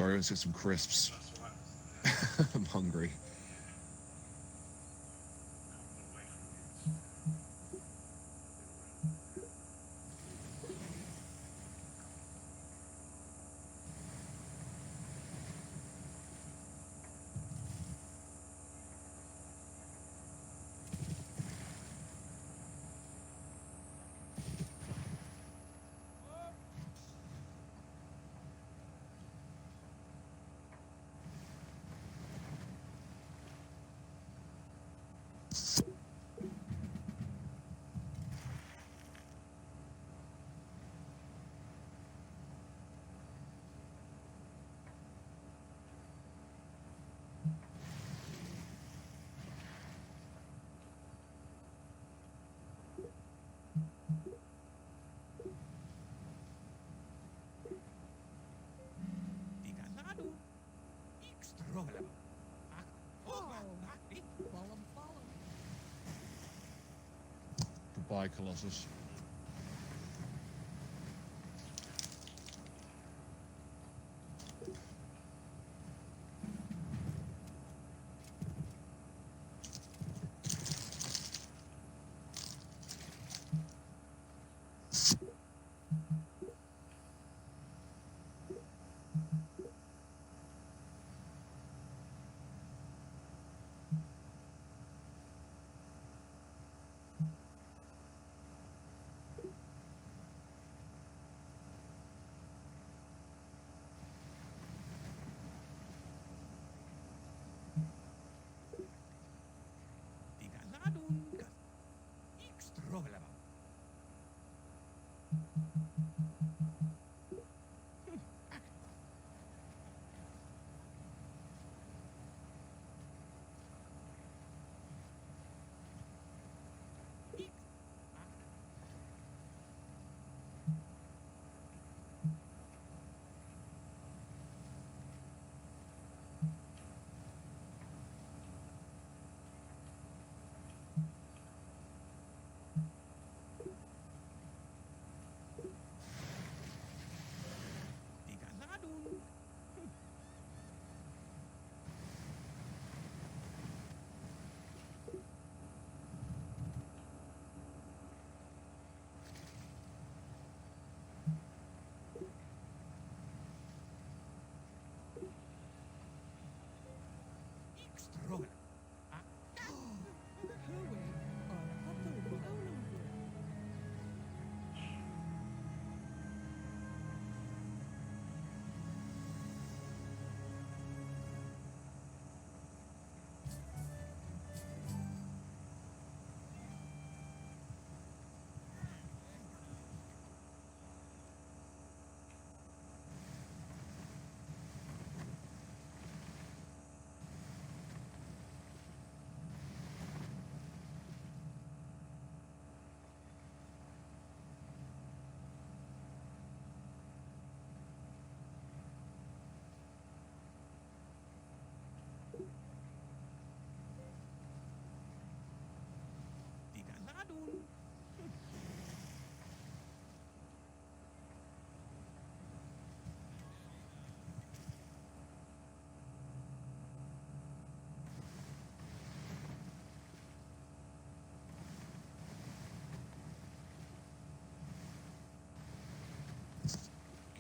Speaker 7: Sorry, let's get some crisps. I'm hungry. Goodbye, Colossus.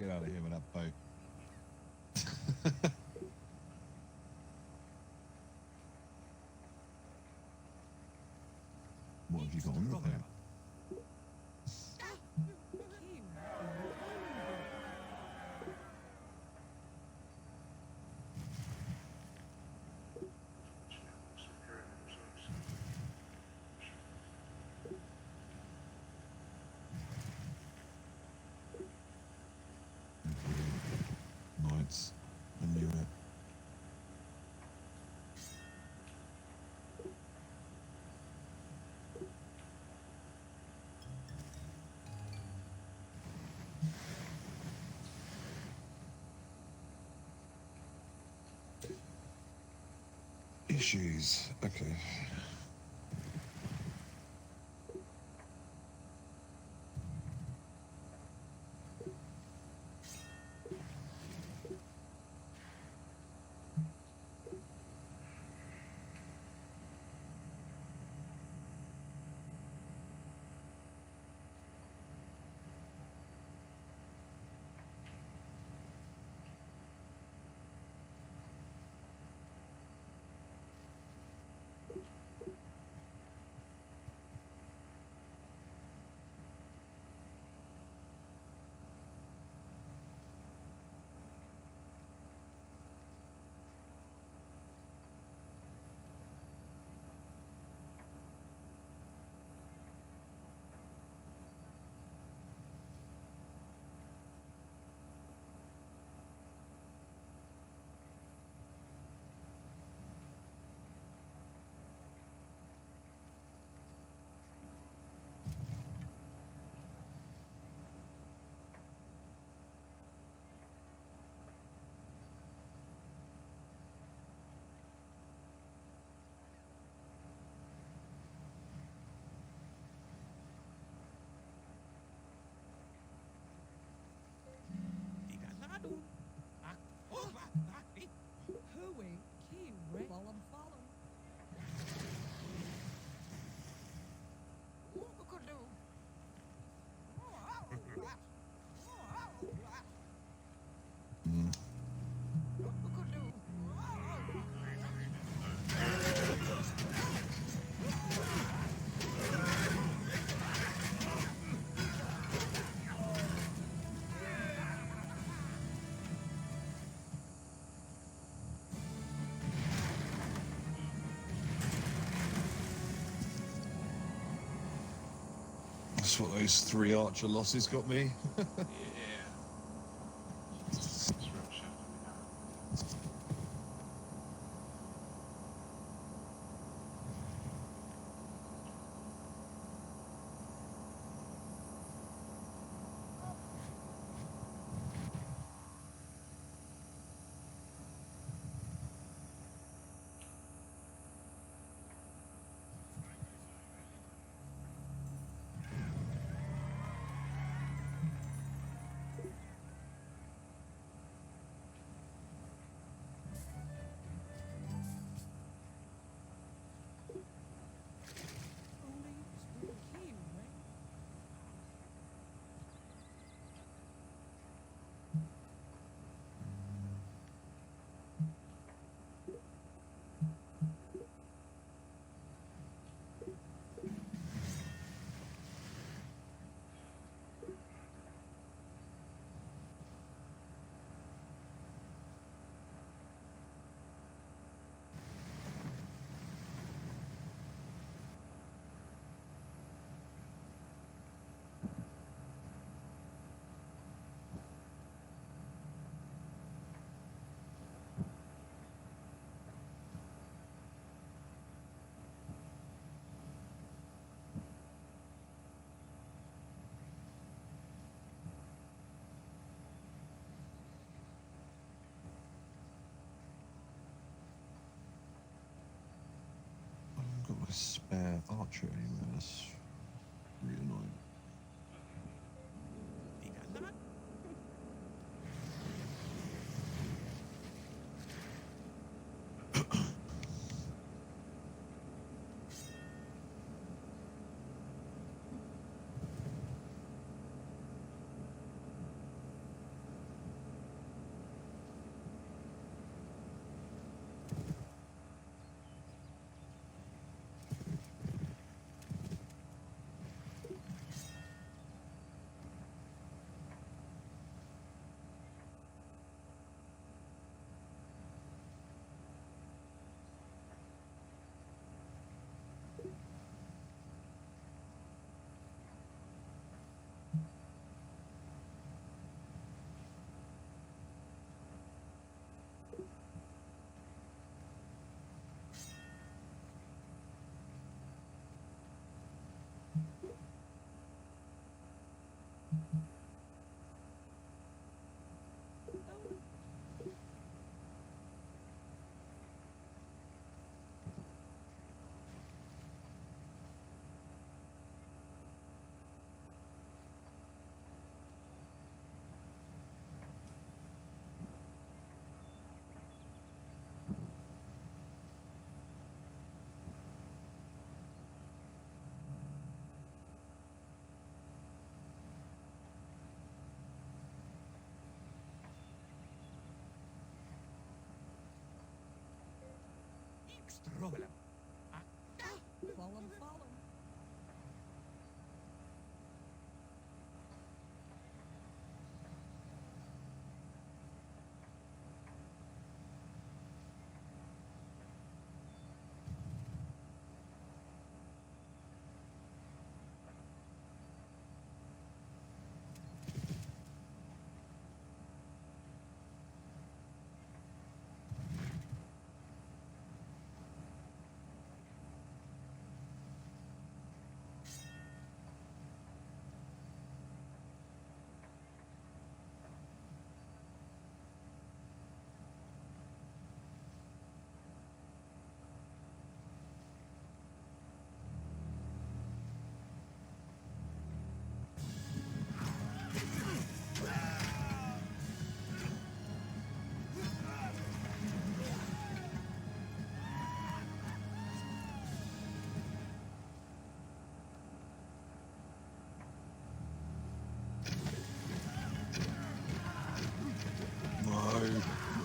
Speaker 7: Get out of here with that boat. What have you got on the boat? Knights. I knew it. Issues. Okay. That's what those 3 archer losses got me. Got my spare archer anywhere. That's really annoying.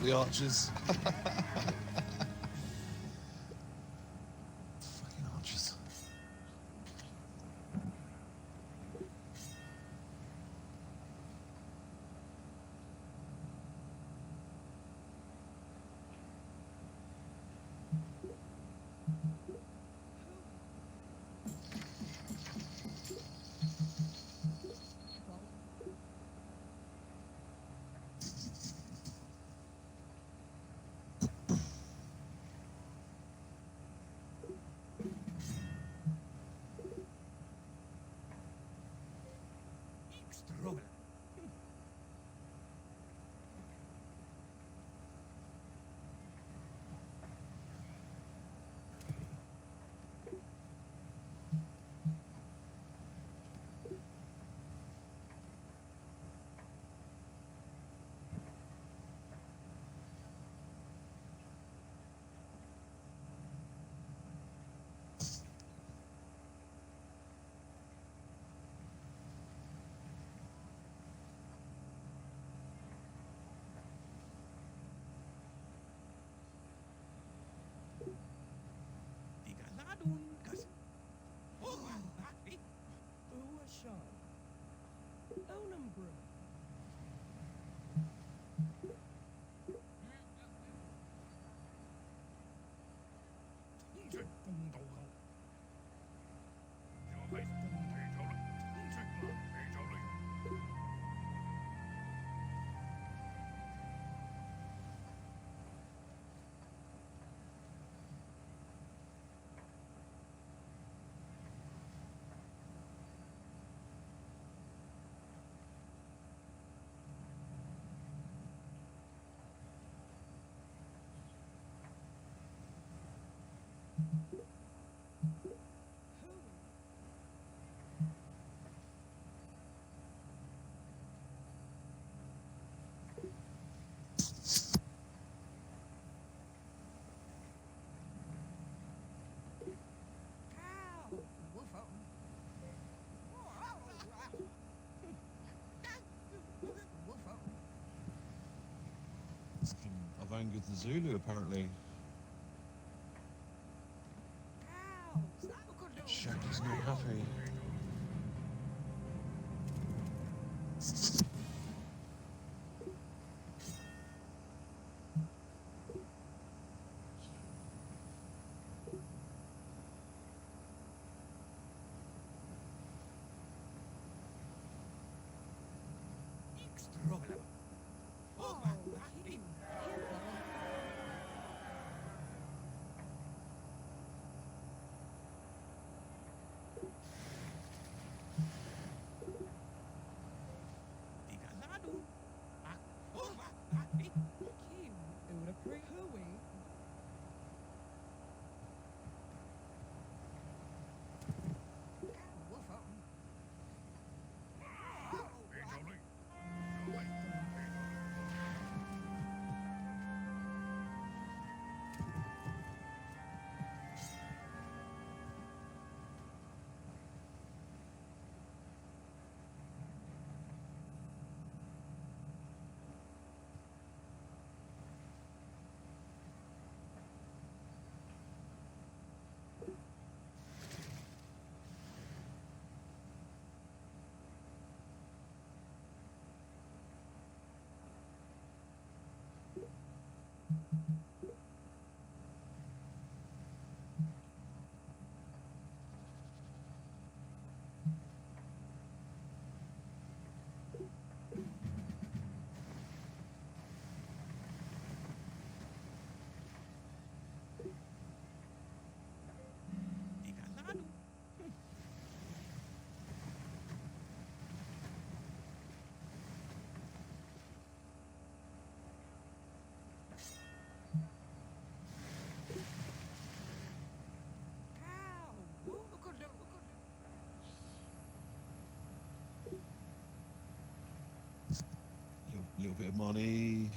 Speaker 7: the archers. Fucking archers. I've angered the Zulu, apparently. Shaggy's not happy. Little bit of money.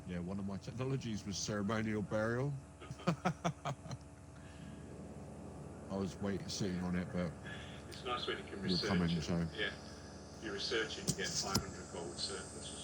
Speaker 7: Yeah, one of my technologies was ceremonial burial. I was sitting on it, but
Speaker 8: It's nice when you can
Speaker 7: you're
Speaker 8: research
Speaker 7: coming,
Speaker 8: it.
Speaker 7: so
Speaker 8: Yeah, you research it, you get 500 gold surplus or something.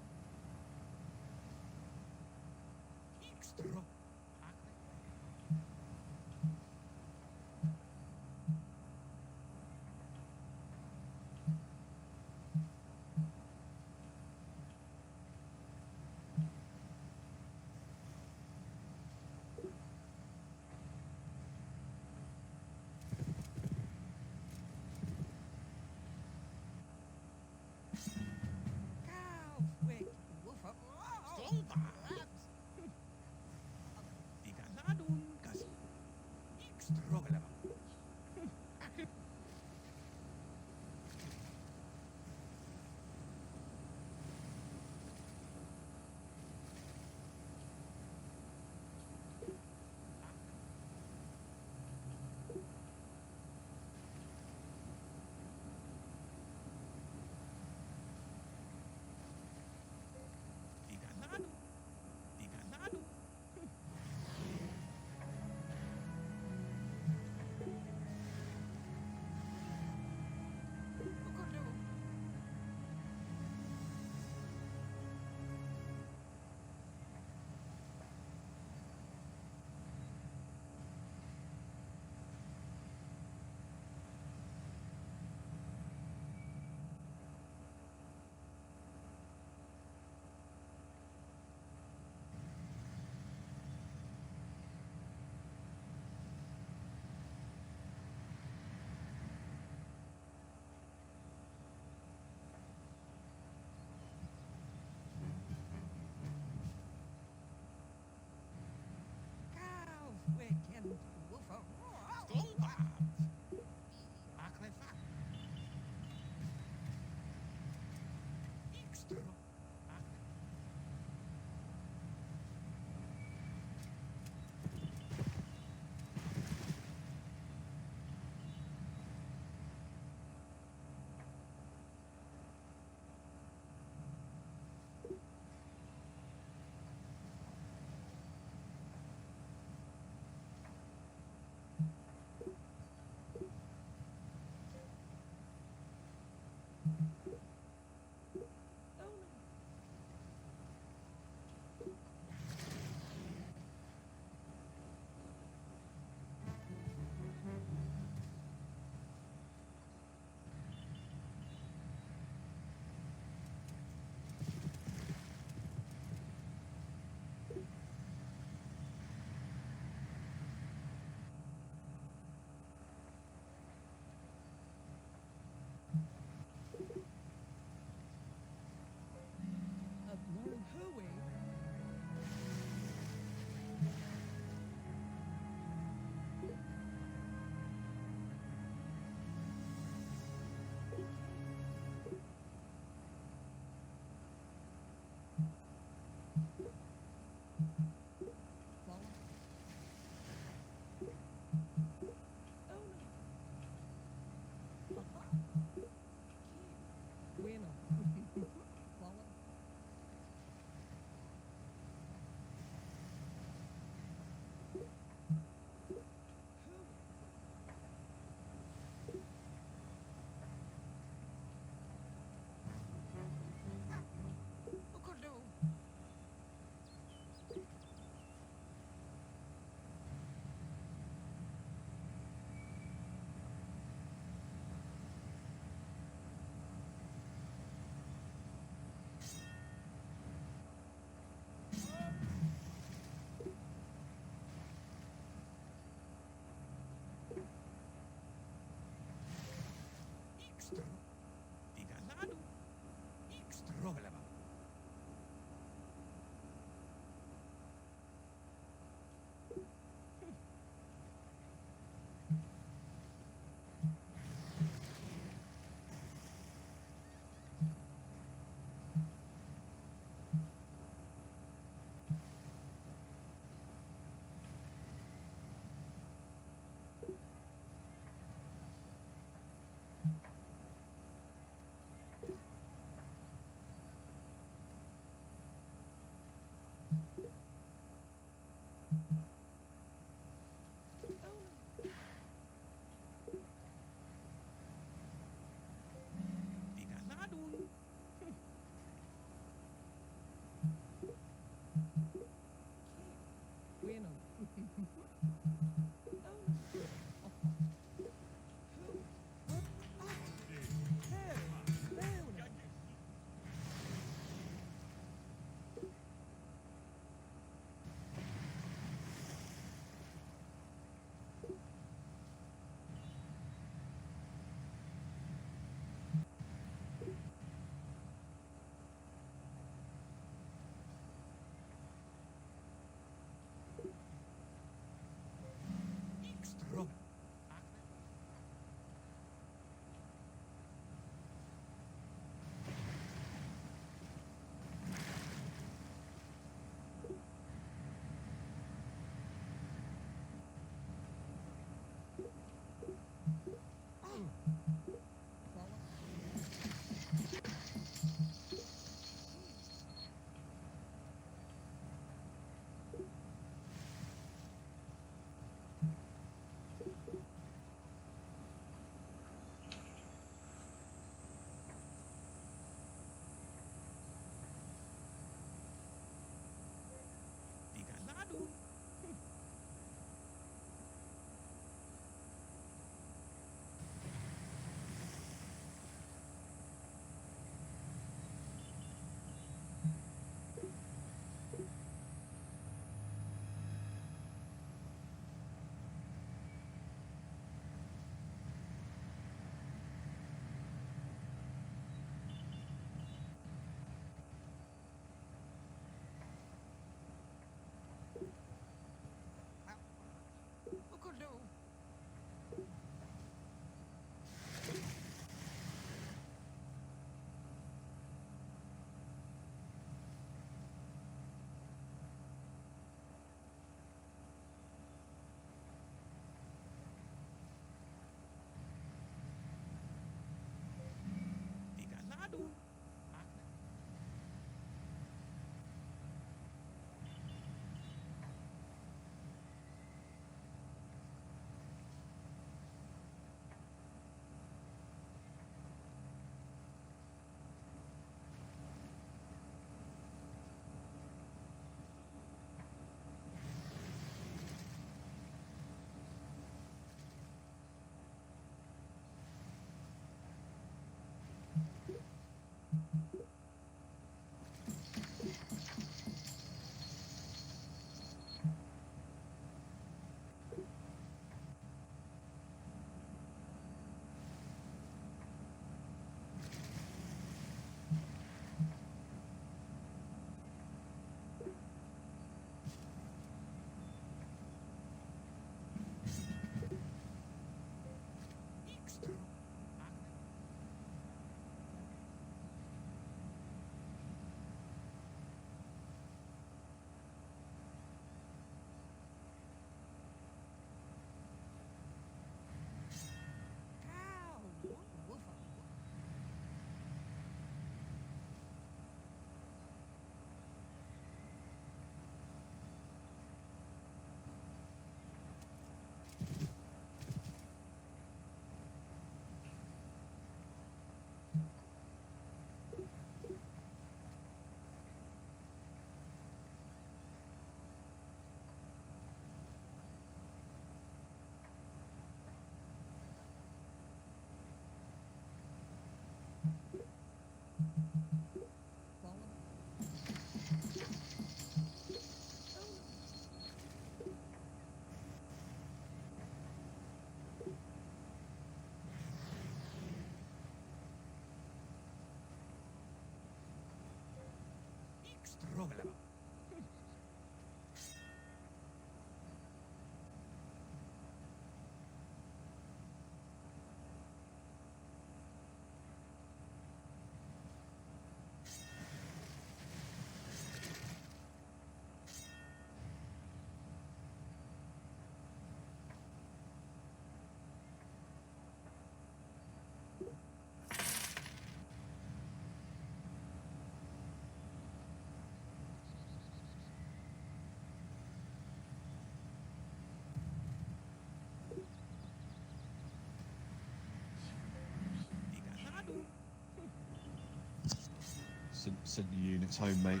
Speaker 7: sent your units home, mate.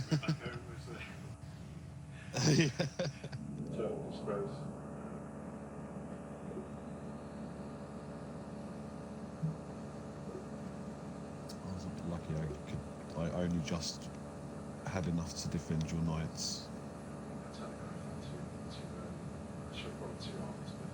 Speaker 8: Back home was
Speaker 7: Yeah.
Speaker 8: total disgrace.
Speaker 7: I was a bit lucky. I only just had enough to defend your knights.
Speaker 8: I telegraphed to I should have brought 2 arms, but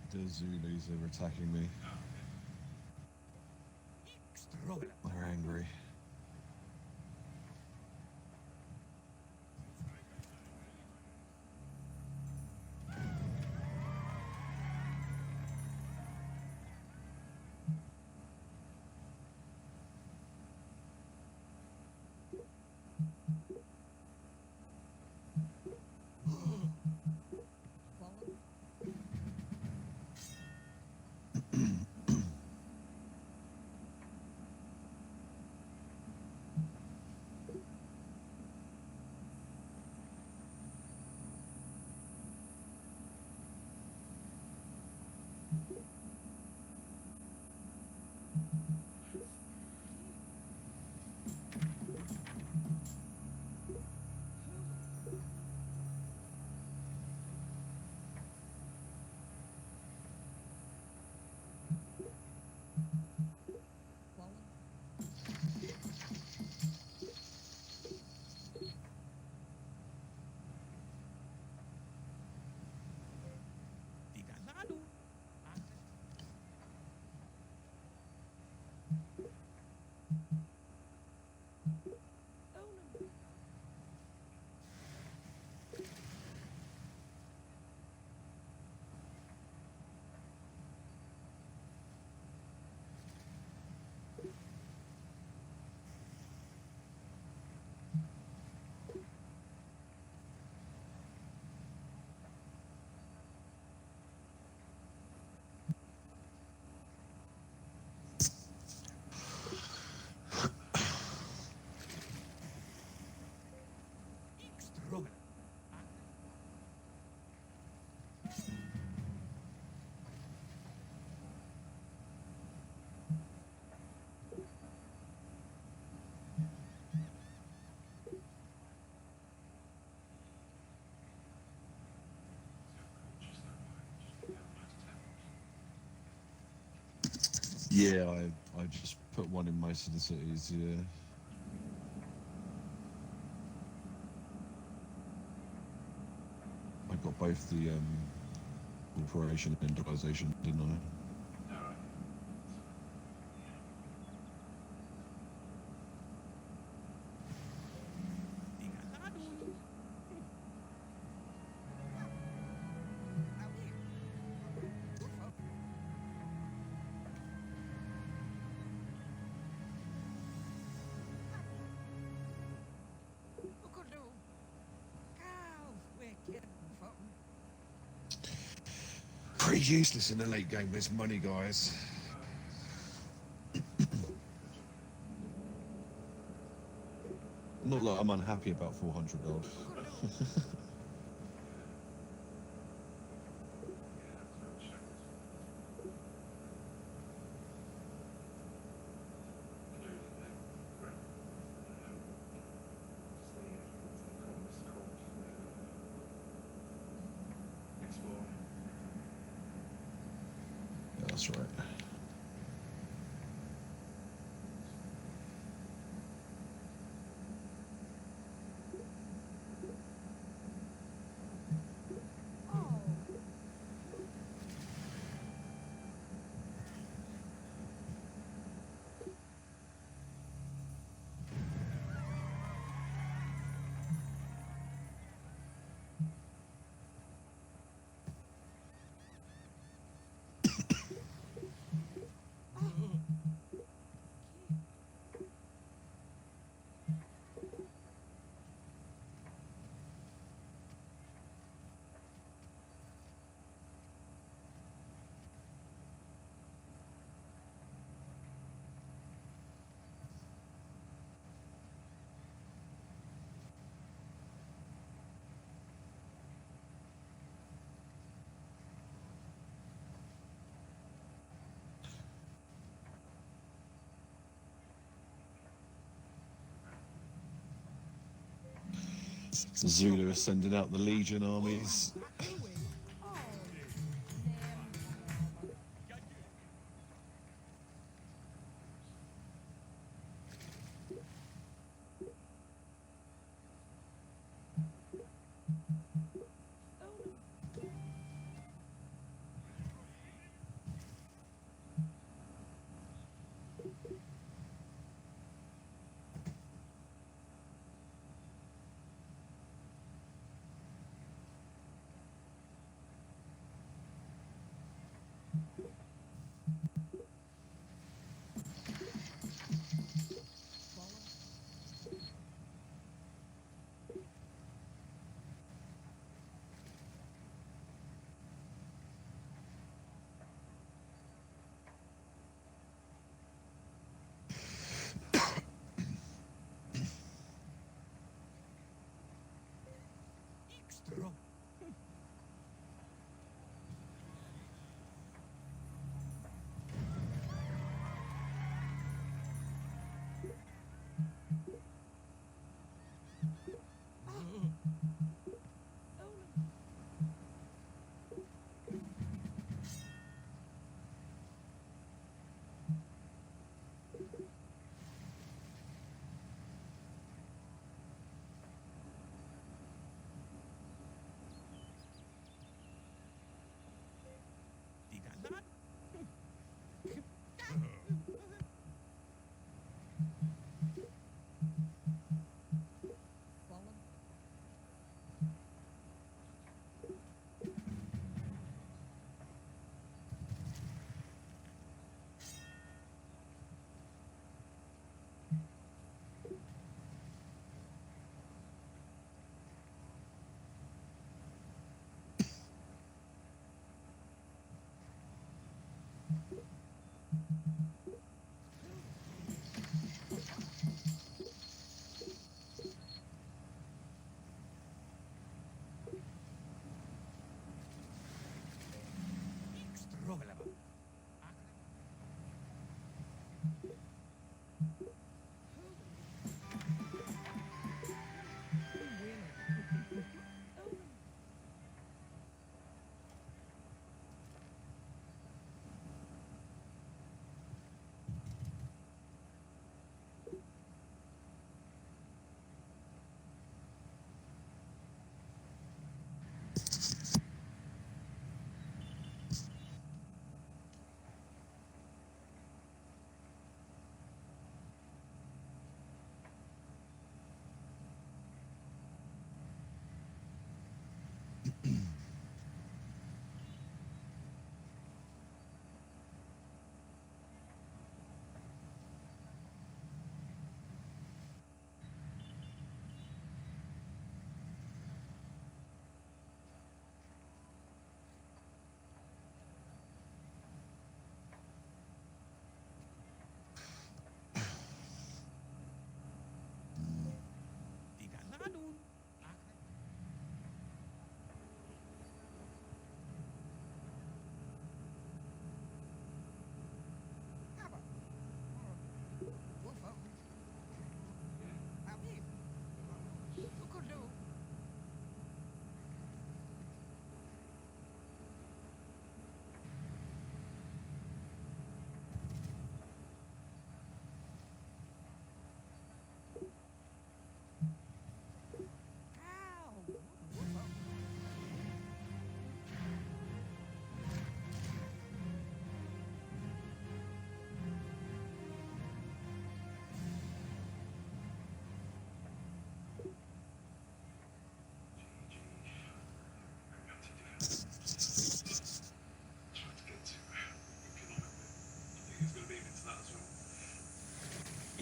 Speaker 7: The Zulus are attacking me. They're angry. Yeah, I just put one in most of the cities, yeah. I got both the corporation and industrialization, didn't I? Pretty useless in the late game, but it's money, guys. Not like I'm unhappy about 400 gold. Yeah, that's right. Zulu are sending out the Legion armies.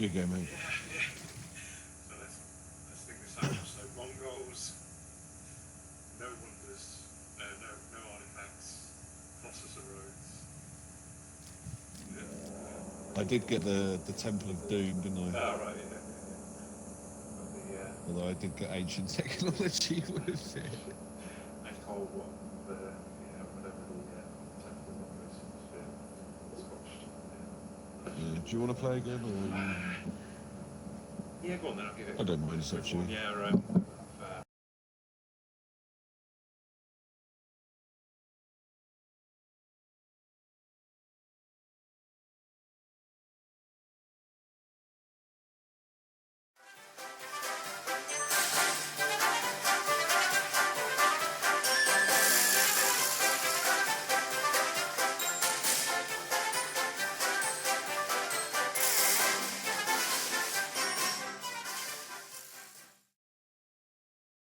Speaker 7: good game, mate.
Speaker 8: So let's think this out. So Mongols, no wonders, no artifacts, Colossus of Rhodes.
Speaker 7: I did get the Temple of Doom, didn't I?
Speaker 8: Oh, right, yeah.
Speaker 7: Although I did get ancient technology with it.
Speaker 8: And Cold War, whatever the Temple of Mongols squashed.
Speaker 7: Do you want to play again? Or...
Speaker 8: Yeah, go on then, I'll give it.
Speaker 7: I don't mind, it's up to you.
Speaker 8: Yeah, right.